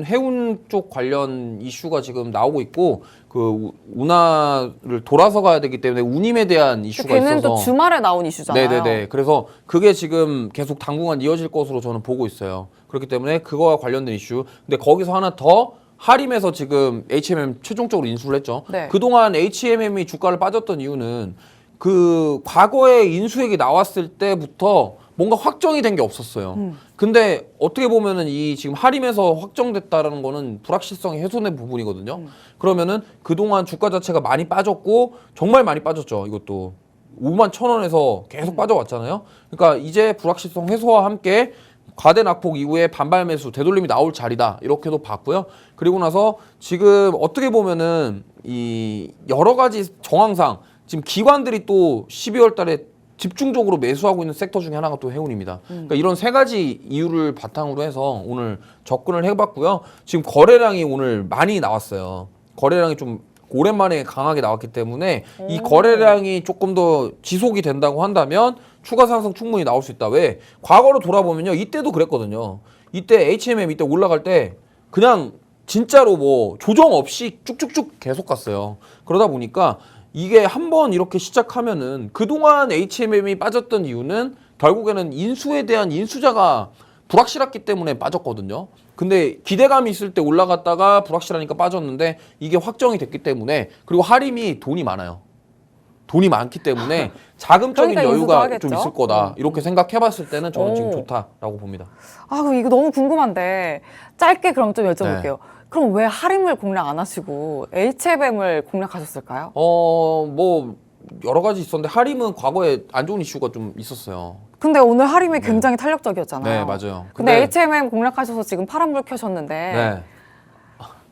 해운 쪽 관련 이슈가 지금 나오고 있고 그 운하를 돌아서 가야 되기 때문에 운임에 대한 이슈가 걔는 있어서 또 주말에 나온 이슈잖아요. 네네네. 그래서 그게 지금 계속 당분간 이어질 것으로 저는 보고 있어요. 그렇기 때문에 그거와 관련된 이슈. 근데 거기서 하나 더 하림에서 지금 HMM 최종적으로 인수를 했죠. 네. 그동안 HMM이 주가를 빠졌던 이유는 그 과거에 인수액이 나왔을 때부터 뭔가 확정이 된 게 없었어요. 근데 어떻게 보면은 이 지금 하림에서 확정됐다라는 거는 불확실성이 해소된 부분이거든요. 그러면은 그동안 주가 자체가 많이 빠졌고 정말 많이 빠졌죠. 이것도 51,000원에서 계속 빠져왔잖아요. 그러니까 이제 불확실성 해소와 함께 과대 낙폭 이후에 반발 매수 되돌림이 나올 자리다 이렇게도 봤고요. 그리고 나서 지금 어떻게 보면은 이 여러 가지 정황상 지금 기관들이 또 12월 달에 집중적으로 매수하고 있는 섹터 중에 하나가 또 해운입니다. 그러니까 이런 세 가지 이유를 바탕으로 해서 오늘 접근을 해봤고요. 지금 거래량이 오늘 많이 나왔어요. 거래량이 좀 오랜만에 강하게 나왔기 때문에 이 오. 거래량이 조금 더 지속이 된다고 한다면 추가 상승 충분히 나올 수 있다. 왜? 과거로 돌아보면요. 이때도 그랬거든요. 이때 HMM 이때 올라갈 때 그냥 진짜로 뭐 조정 없이 쭉쭉쭉 계속 갔어요. 그러다 보니까 이게 한번 이렇게 시작하면은 그동안 HMM이 빠졌던 이유는 결국에는 인수에 대한 인수자가 불확실했기 때문에 빠졌거든요. 근데 기대감이 있을 때 올라갔다가 불확실하니까 빠졌는데 이게 확정이 됐기 때문에 그리고 하림이 돈이 많아요. 돈이 많기 때문에 자금적인 그러니까 인수도 여유가 하겠죠. 좀 있을 거다. 이렇게 생각해봤을 때는 저는 지금 오. 좋다라고 봅니다. 아, 그럼 이거 너무 궁금한데 짧게 그럼 좀 여쭤볼게요. 네. 그럼 왜 하림을 공략 안 하시고 HMM을 공략하셨을까요? 뭐 여러 가지 있었는데 하림은 과거에 안 좋은 이슈가 좀 있었어요. 근데 오늘 하림이 굉장히 탄력적이었잖아요. 네, 맞아요. 근데 HMM 공략하셔서 지금 파란불 켜셨는데 네.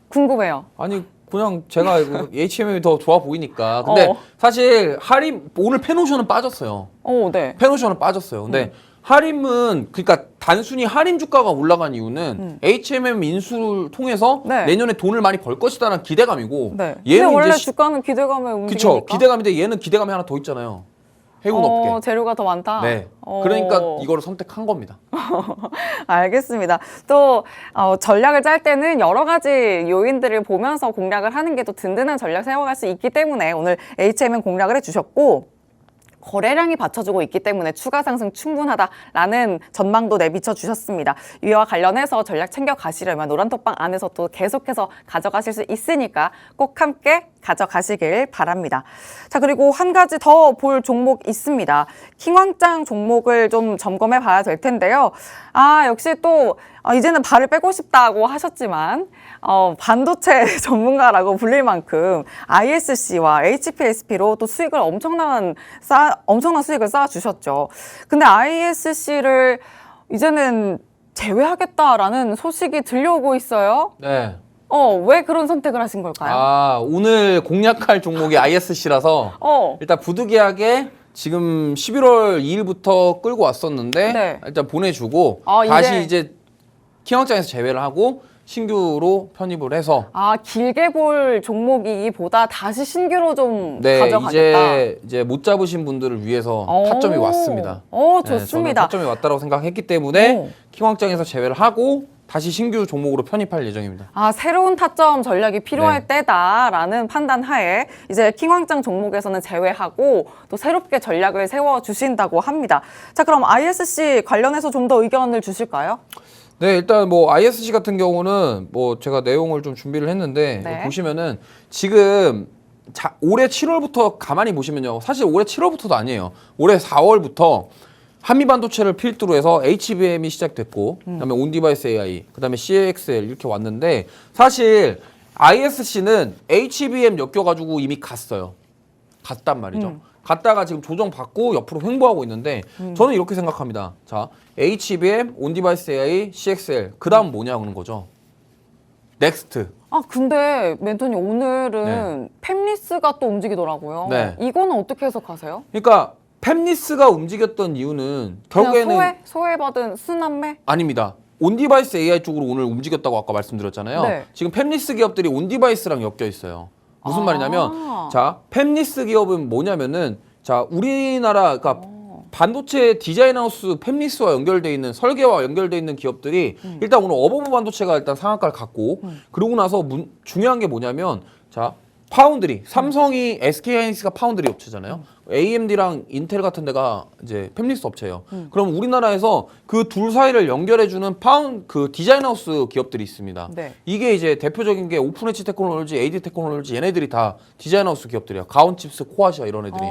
궁금해요. 아니 그냥 제가 HMM이 더 좋아 보이니까. 근데 사실 하림 오늘 펜오션은 빠졌어요. 네. 펜오션은 빠졌어요. 근데 하림은 그러니까 단순히 할인 주가가 올라간 이유는 HMM 인수를 통해서 네. 내년에 돈을 많이 벌 것이다라는 기대감이고 네. 근데 얘는 원래 이제 주가는 기대감에 그쵸 움직이니까. 기대감인데 얘는 기대감이 하나 더 있잖아요. 해운 업계. 재료가 더 많다. 네. 그러니까 이거를 선택한 겁니다. 알겠습니다. 또 전략을 짤 때는 여러 가지 요인들을 보면서 공략을 하는 게 또 든든한 전략 세워갈 수 있기 때문에 오늘 HMM 공략을 해주셨고 거래량이 받쳐주고 있기 때문에 추가 상승 충분하다라는 전망도 내비쳐 주셨습니다. 이와 관련해서 전략 챙겨 가시려면 노란톡방 안에서 또 계속해서 가져가실 수 있으니까 꼭 함께 가져가시길 바랍니다. 자, 그리고 한 가지 더 볼 종목 있습니다. 킹왕짱 종목을 좀 점검해 봐야 될 텐데요. 역시 또 이제는 발을 빼고 싶다고 하셨지만 반도체 전문가라고 불릴 만큼 ISC와 HPSP로 또 수익을 엄청난 수익을 쌓아주셨죠. 근데 ISC를 이제는 제외하겠다라는 소식이 들려오고 있어요. 네. 왜 그런 선택을 하신 걸까요? 오늘 공략할 종목이 ISC라서 일단 부득이하게 지금 11월 2일부터 끌고 왔었는데 네. 일단 보내주고 이제- 다시 이제 킹왕짱에서 제외를 하고 신규로 편입을 해서 길게 볼 종목이기보다 다시 신규로 좀 네 가져가겠다. 이제 못 잡으신 분들을 위해서 오. 타점이 왔습니다. 좋습니다. 저는 타점이 왔다고 생각했기 때문에 오. 킹왕짱에서 제외를 하고 다시 신규 종목으로 편입할 예정입니다. 새로운 타점 전략이 필요할 네. 때다라는 판단 하에 이제 킹왕짱 종목에서는 제외하고 또 새롭게 전략을 세워주신다고 합니다. 자, 그럼 ISC 관련해서 좀 더 의견을 주실까요? 네, 일단 뭐 ISC 같은 경우는 뭐 제가 내용을 좀 준비를 했는데 네. 보시면은 지금 올해 7월부터 가만히 보시면요. 사실 올해 7월부터도 아니에요. 올해 4월부터 한미 반도체를 필두로 해서 HBM이 시작됐고 그다음에 온디바이스 AI, 그다음에 CXL 이렇게 왔는데 사실 ISC는 HBM 엮여가지고 이미 갔단 말이죠. 갔다가 지금 조정받고 옆으로 횡보하고 있는데 저는 이렇게 생각합니다. 자, HBM, 온디바이스 AI, CXL 그 다음 뭐냐 그런 거죠. 넥스트. 근데 멘토님 오늘은 팹리스가 또 움직이더라고요. 네. 이거는 어떻게 해석하세요? 그러니까 팹리스가 움직였던 이유는 결국에는 그냥 소외받은 순환매? 아닙니다. 온디바이스 AI 쪽으로 오늘 움직였다고 아까 말씀드렸잖아요. 네. 지금 팹리스 기업들이 온디바이스랑 엮여 있어요. 무슨 말이냐면 자, 팹리스 기업은 뭐냐면은 자, 우리나라 그러니까 반도체 디자인하우스 팹리스와 연결돼 있는 설계와 연결돼 있는 기업들이 일단 오늘 어버브 반도체가 일단 상한가를 갔고 그러고 나서 중요한 게 뭐냐면 자, 파운드리, 삼성이 SK하이닉스가 파운드리 업체잖아요. AMD랑 인텔 같은 데가 이제 팹리스 업체예요. 그럼 우리나라에서 그 둘 사이를 연결해주는 그 디자인하우스 기업들이 있습니다. 네. 이게 이제 대표적인 게 오픈 엣지 테크놀로지, AD 테크놀로지 얘네들이 다 디자인하우스 기업들이에요. 가온칩스, 코아시아 이런 애들이.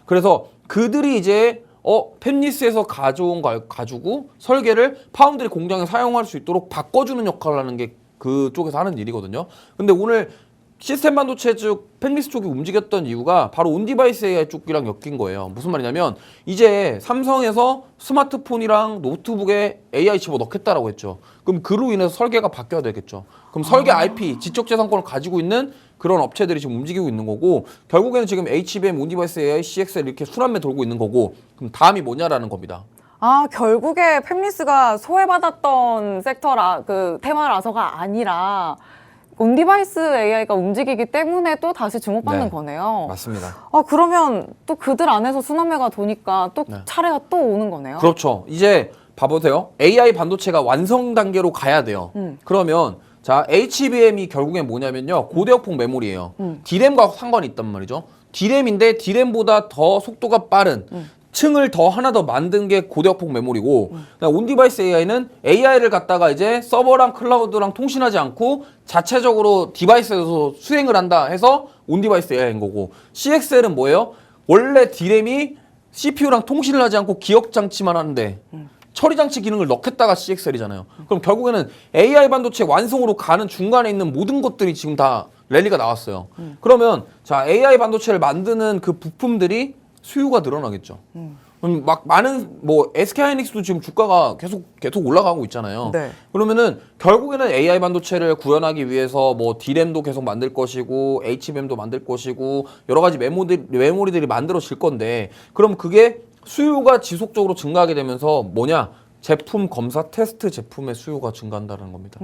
그래서 그들이 이제 팹리스에서 가져온 걸 가지고 설계를 파운드리 공장에 사용할 수 있도록 바꿔주는 역할을 하는 게 그쪽에서 하는 일이거든요. 근데 오늘 시스템 반도체 쪽 팹리스 쪽이 움직였던 이유가 바로 온디바이스 AI 쪽이랑 엮인 거예요. 무슨 말이냐면 이제 삼성에서 스마트폰이랑 노트북에 AI 칩을 넣겠다라고 했죠. 그럼 그로 인해서 설계가 바뀌어야 되겠죠. 그럼 설계 IP, 지적재산권을 가지고 있는 그런 업체들이 지금 움직이고 있는 거고 결국에는 지금 HBM, 온디바이스 AI, CXL 이렇게 순환매 돌고 있는 거고 그럼 다음이 뭐냐라는 겁니다. 결국에 팹리스가 소외받았던 섹터라 그 테마라서가 아니라 온디바이스 AI가 움직이기 때문에 또 다시 주목받는 네. 거네요. 맞습니다. 그러면 또 그들 안에서 순환매가 도니까 또 네. 차례가 또 오는 거네요. 그렇죠. 이제 봐보세요. AI 반도체가 완성 단계로 가야 돼요. 그러면 자 HBM이 결국엔 뭐냐면요. 고대역폭 메모리예요. D램과 상관이 있단 말이죠. D램인데 D램보다 더 속도가 빠른 층을 더 하나 더 만든 게 고대역폭 메모리고 온디바이스 AI는 AI를 갖다가 이제 서버랑 클라우드랑 통신하지 않고 자체적으로 디바이스에서 수행을 한다 해서 온디바이스 AI인 거고 CXL은 뭐예요? 원래 D램이 CPU랑 통신을 하지 않고 기억 장치만 하는데 처리 장치 기능을 넣겠다가 CXL이잖아요. 그럼 결국에는 AI 반도체 완성으로 가는 중간에 있는 모든 것들이 지금 다 랠리가 나왔어요. 그러면 자 AI 반도체를 만드는 그 부품들이 수요가 늘어나겠죠. 막 많은 뭐 SK 하이닉스도 지금 주가가 계속 올라가고 있잖아요. 네. 그러면은 결국에는 AI 반도체를 구현하기 위해서 뭐 D램도 계속 만들 것이고 HBM도 만들 것이고 여러 가지 메모리들이 만들어질 건데 그럼 그게 수요가 지속적으로 증가하게 되면서 뭐냐? 제품 검사 테스트 제품의 수요가 증가한다는 겁니다.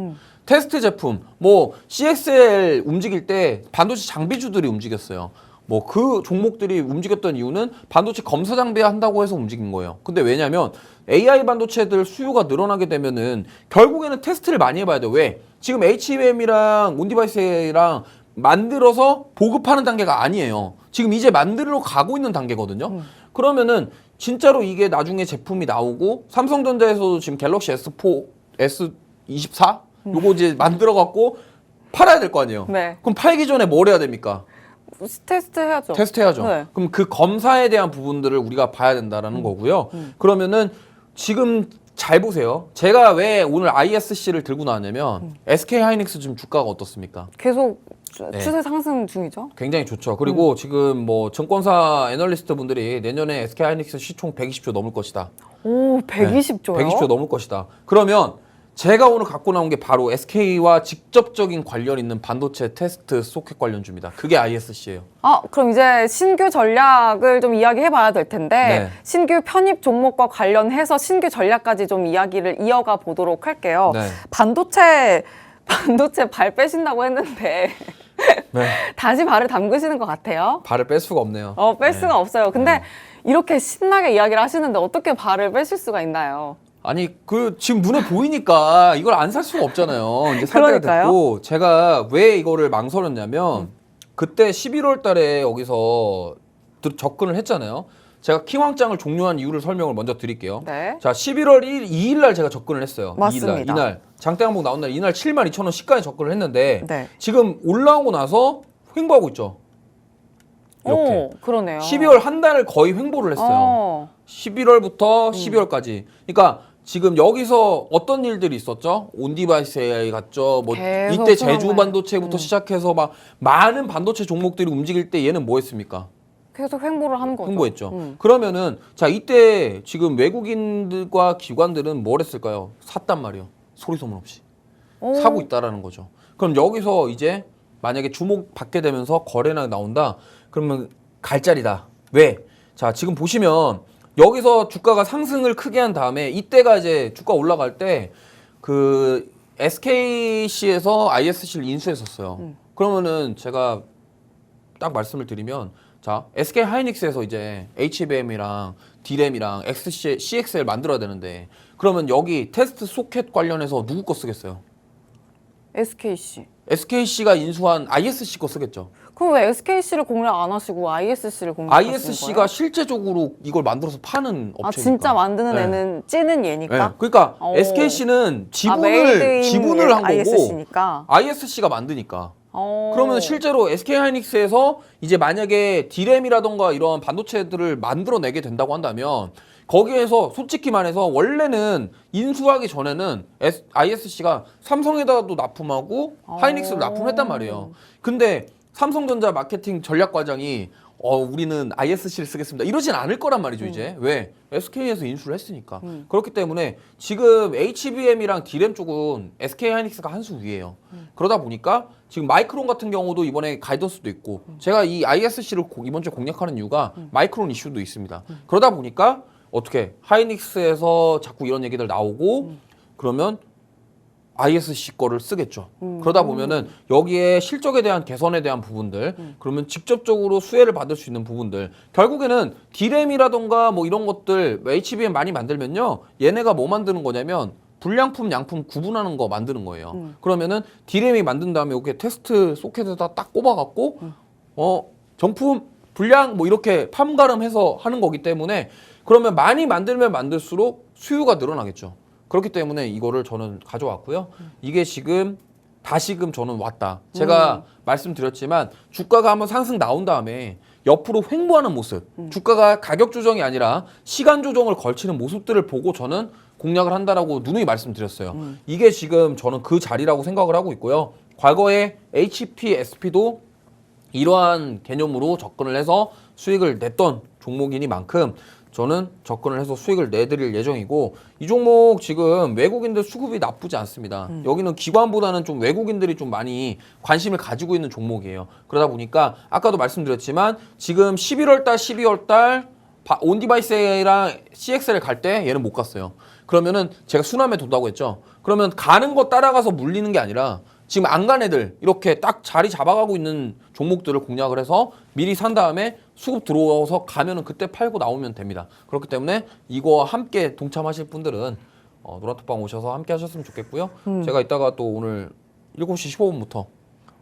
테스트 제품 뭐 CXL 움직일 때 반도체 장비주들이 움직였어요. 뭐 그 종목들이 움직였던 이유는 반도체 검사 장비 한다고 해서 움직인 거예요. 근데 왜냐면 AI 반도체들 수요가 늘어나게 되면은 결국에는 테스트를 많이 해봐야 돼요. 왜? 지금 HBM이랑 온디바이스랑 만들어서 보급하는 단계가 아니에요. 지금 이제 만들러 가고 있는 단계거든요. 그러면은 진짜로 이게 나중에 제품이 나오고 삼성전자에서도 지금 갤럭시 S4, S24 요거 이제 만들어 갖고 팔아야 될 거 아니에요. 네. 그럼 팔기 전에 뭘 해야 됩니까? 테스트 해야죠. 테스트 해야죠. 네. 그럼 그 검사에 대한 부분들을 우리가 봐야 된다라는 거고요. 그러면은 지금 잘 보세요. 제가 왜 오늘 ISC를 들고 나왔냐면 SK 하이닉스 지금 주가가 어떻습니까? 계속 네. 추세 상승 중이죠. 굉장히 좋죠. 그리고 지금 뭐 증권사 애널리스트 분들이 내년에 SK 하이닉스 시총 120조 넘을 것이다. 오, 120조요? 120조 넘을 것이다. 그러면 제가 오늘 갖고 나온 게 바로 SK와 직접적인 관련 있는 반도체 테스트 소켓 관련주입니다. 그게 ISC예요. 그럼 이제 신규 전략을 좀 이야기해 봐야 될 텐데 네. 신규 편입 종목과 관련해서 신규 전략까지 좀 이야기를 이어가 보도록 할게요. 네. 반도체 발 빼신다고 했는데 네. 다시 발을 담그시는 것 같아요. 발을 뺄 수가 없네요. 뺄 수가 없어요. 근데 이렇게 신나게 이야기를 하시는데 어떻게 발을 빼실 수가 있나요? 아니 그 지금 눈에 보이니까 이걸 안 살 수가 없잖아요. 이제 살 때가 그러니까요. 됐고 제가 왜 이거를 망설였냐면 그때 11월 달에 여기서 접근을 했잖아요. 제가 킹왕짱을 종료한 이유를 설명을 먼저 드릴게요. 네. 자, 11월 2일 날 제가 접근을 했어요. 맞습니다. 이날 장대항복 나온 날 이날 72,000원 시가에 접근을 했는데 네. 지금 올라오고 나서 횡보하고 있죠. 이렇게. 오, 그러네요. 12월 한 달을 거의 횡보를 했어요. 11월부터 12월까지. 그러니까 지금 여기서 어떤 일들이 있었죠? 온디바이스 AI 갔죠. 뭐 계속 이때 제주 수능을. 반도체부터 시작해서 막 많은 반도체 종목들이 움직일 때 얘는 뭐 했습니까? 계속 횡보를 하는 거죠. 홍보했죠. 그러면은 자 이때 지금 외국인들과 기관들은 뭘 했을까요? 샀단 말이에요. 소리 소문 없이 오. 사고 있다라는 거죠. 그럼 여기서 이제 만약에 주목 받게 되면서 거래나 나온다. 그러면 갈 자리다. 왜? 자 지금 보시면 여기서 주가가 상승을 크게 한 다음에 이때가 이제 주가 올라갈 때 그 SKC에서 ISC를 인수했었어요. 그러면은 제가 딱 말씀을 드리면 자 SK 하이닉스에서 이제 HBM이랑 D램이랑 CXL 만들어야 되는데 그러면 여기 테스트 소켓 관련해서 누구 거 쓰겠어요? SKC. SKC가 인수한 ISC 거 쓰겠죠. 그럼 왜 SKC를 공략 안 하시고 ISC를 공략하시는 ISC가 거예요? 실제적으로 이걸 만들어서 파는 업체니까. 진짜 만드는 네. 애는 찌는 얘니까? 네. 그러니까 오. SKC는 메이드 인 지분을 한 거고 ISC니까. ISC가 만드니까. 그러면 실제로 SK 하이닉스에서 이제 만약에 D램이라던가 이런 반도체들을 만들어내게 된다고 한다면 거기에서 솔직히 말해서 원래는 인수하기 전에는 ISC가 삼성에다가도 납품하고 하이닉스를 납품했단 말이에요. 근데 삼성전자 마케팅 전략과장이 우리는 ISC를 쓰겠습니다. 이러진 않을 거란 말이죠, 이제. 왜? SK에서 인수를 했으니까. 그렇기 때문에 지금 HBM이랑 D램 쪽은 SK 하이닉스가 한 수 위에요. 그러다 보니까 지금 마이크론 같은 경우도 이번에 가이던스도 있고 제가 이 ISC를 이번 주에 공략하는 이유가 마이크론 이슈도 있습니다. 그러다 보니까 어떻게 하이닉스에서 자꾸 이런 얘기들 나오고 그러면 ISC 거를 쓰겠죠. 그러다 보면은 여기에 실적에 대한 개선에 대한 부분들, 그러면 직접적으로 수혜를 받을 수 있는 부분들, 결국에는 D램이라던가 뭐 이런 것들 HBM 많이 만들면요, 얘네가 뭐 만드는 거냐면 불량품, 양품 구분하는 거 만드는 거예요. 그러면은 D램이 만든 다음에 이렇게 테스트 소켓에다 딱 꼽아갖고 정품, 불량 뭐 이렇게 판가름해서 하는 거기 때문에 그러면 많이 만들면 만들수록 수요가 늘어나겠죠. 그렇기 때문에 이거를 저는 가져왔고요. 이게 지금 다시금 저는 왔다. 제가 말씀드렸지만 주가가 한번 상승 나온 다음에 옆으로 횡보하는 모습, 주가가 가격 조정이 아니라 시간 조정을 걸치는 모습들을 보고 저는 공략을 한다라고 누누이 말씀드렸어요. 이게 지금 저는 그 자리라고 생각을 하고 있고요. 과거에 HP, SP도 이러한 개념으로 접근을 해서 수익을 냈던 종목이니만큼 저는 접근을 해서 수익을 내드릴 예정이고, 이 종목 지금 외국인들 수급이 나쁘지 않습니다. 여기는 기관보다는 좀 외국인들이 좀 많이 관심을 가지고 있는 종목이에요. 그러다 보니까 아까도 말씀드렸지만 지금 11월 달, 12월 달 온디바이스랑 CXL 갈 때 얘는 못 갔어요. 그러면은 제가 순환매 돈다고 했죠. 그러면 가는 거 따라가서 물리는 게 아니라 지금 안 간 애들 이렇게 딱 자리 잡아가고 있는 종목들을 공략을 해서 미리 산 다음에 수급 들어와서 가면은 그때 팔고 나오면 됩니다. 그렇기 때문에 이거와 함께 동참하실 분들은 노란톡방 오셔서 함께 하셨으면 좋겠고요. 제가 이따가 또 오늘 7시 15분부터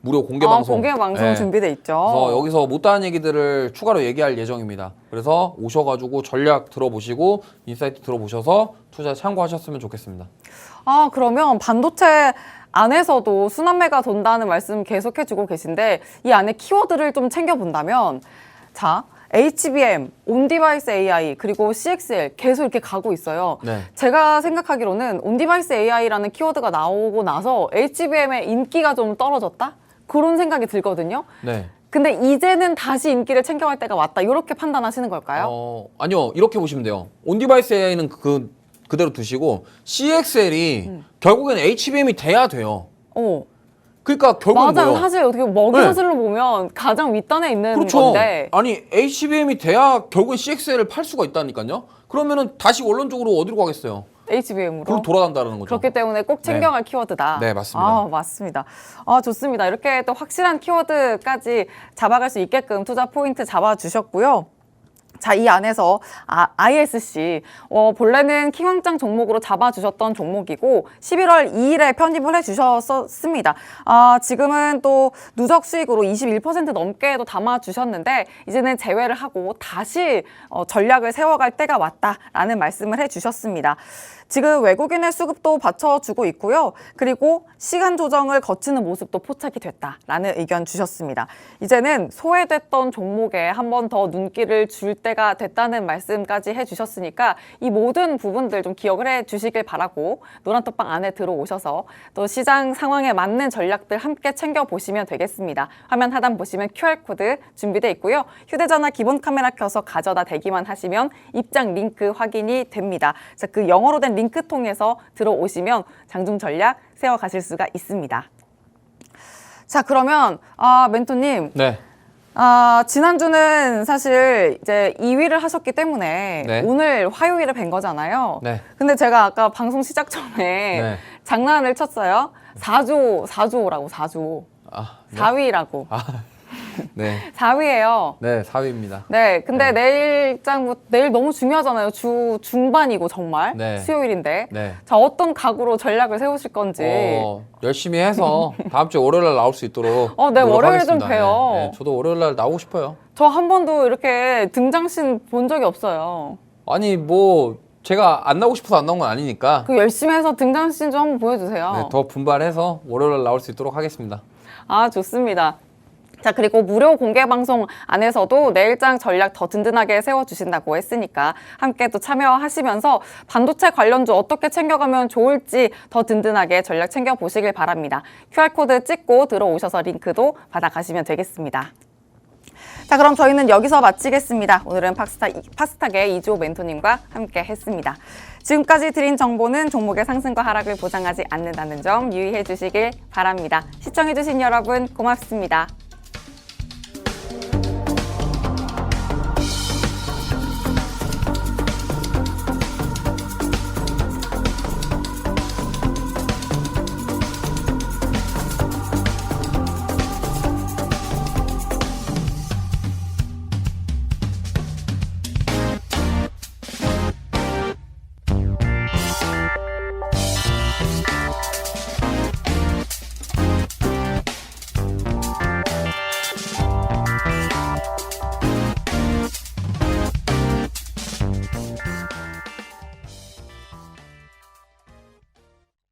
무료 공개 방송, 공개 방송 네. 준비돼 있죠. 그래서 여기서 못다한 얘기들을 추가로 얘기할 예정입니다. 그래서 오셔가지고 전략 들어보시고 인사이트 들어보셔서 투자 참고하셨으면 좋겠습니다. 그러면 반도체 안에서도 순환매가 돈다는 말씀 계속해주고 계신데 이 안에 키워드를 좀 챙겨본다면, 자, HBM, 온디바이스 AI, 그리고 CXL 계속 이렇게 가고 있어요. 네. 제가 생각하기로는 온디바이스 AI라는 키워드가 나오고 나서 HBM의 인기가 좀 떨어졌다? 그런 생각이 들거든요. 네. 근데 이제는 다시 인기를 챙겨갈 때가 왔다. 이렇게 판단하시는 걸까요? 아니요. 이렇게 보시면 돼요. 온디바이스 AI는 그대로 두시고 CXL이 결국에는 HBM이 돼야 돼요. 그러니까 결국은 맞아요. 뭐예요? 사실 어떻게 먹이사슬로 보면 가장 윗단에 있는 그렇죠. 건데. 아니 HBM이 돼야 결국엔 CXL을 팔 수가 있다니까요. 그러면은 다시 원론적으로 어디로 가겠어요? HBM으로. 그로 돌아간다는 거죠. 그렇기 때문에 꼭 챙겨갈 키워드다. 네, 맞습니다. 맞습니다. 좋습니다. 이렇게 또 확실한 키워드까지 잡아갈 수 있게끔 투자 포인트 잡아주셨고요. 자, 이 안에서 ISC 본래는 킹왕짱 종목으로 잡아주셨던 종목이고 11월 2일에 편입을 해주셨습니다. 지금은 또 누적 수익으로 21% 넘게도 담아주셨는데 이제는 제외를 하고 다시 전략을 세워갈 때가 왔다라는 말씀을 해주셨습니다. 지금 외국인의 수급도 받쳐주고 있고요. 그리고 시간 조정을 거치는 모습도 포착이 됐다라는 의견 주셨습니다. 이제는 소외됐던 종목에 한 번 더 눈길을 줄 때가 됐다는 말씀까지 해주셨으니까 이 모든 부분들 좀 기억을 해주시길 바라고 노란톡방 안에 들어오셔서 또 시장 상황에 맞는 전략들 함께 챙겨보시면 되겠습니다. 화면 하단 보시면 QR코드 준비되어 있고요. 휴대전화 기본 카메라 켜서 가져다 대기만 하시면 입장 링크 확인이 됩니다. 자, 그 영어로 된 링크 통해서 들어오시면 장중 전략 세워가실 수가 있습니다. 자, 그러면 멘토님, 네. 지난주는 사실 이제 2위를 하셨기 때문에 네. 오늘 화요일에 뵌 거잖아요. 네. 근데 제가 아까 방송 시작 전에 네. 장난을 쳤어요. 4조라고 4조. 네. 4위라고. 네. 4위예요. 네, 4위입니다. 네, 근데 내일 너무 중요하잖아요. 주 중반이고 정말 네. 수요일인데. 네. 자, 어떤 각오로 전략을 세우실 건지. 열심히 해서 다음 주에 월요일 날 나올 수 있도록 네, 월요일에 좀 노력하겠습니다. 봬요. 네, 저도 월요일 날 나오고 싶어요. 저 한 번도 이렇게 등장신 본 적이 없어요. 아니 뭐 제가 안 나오고 싶어서 안 나온 건 아니니까 그 열심히 해서 등장신 좀 한번 보여주세요. 네, 더 분발해서 월요일 날 나올 수 있도록 하겠습니다. 좋습니다. 자, 그리고 무료 공개 방송 안에서도 내일장 전략 더 든든하게 세워주신다고 했으니까 함께 또 참여하시면서 반도체 관련주 어떻게 챙겨가면 좋을지 더 든든하게 전략 챙겨보시길 바랍니다. QR코드 찍고 들어오셔서 링크도 받아가시면 되겠습니다. 자, 그럼 저희는 여기서 마치겠습니다. 오늘은 파스타계 이주호 멘토님과 함께 했습니다. 지금까지 드린 정보는 종목의 상승과 하락을 보장하지 않는다는 점 유의해 주시길 바랍니다. 시청해 주신 여러분 고맙습니다.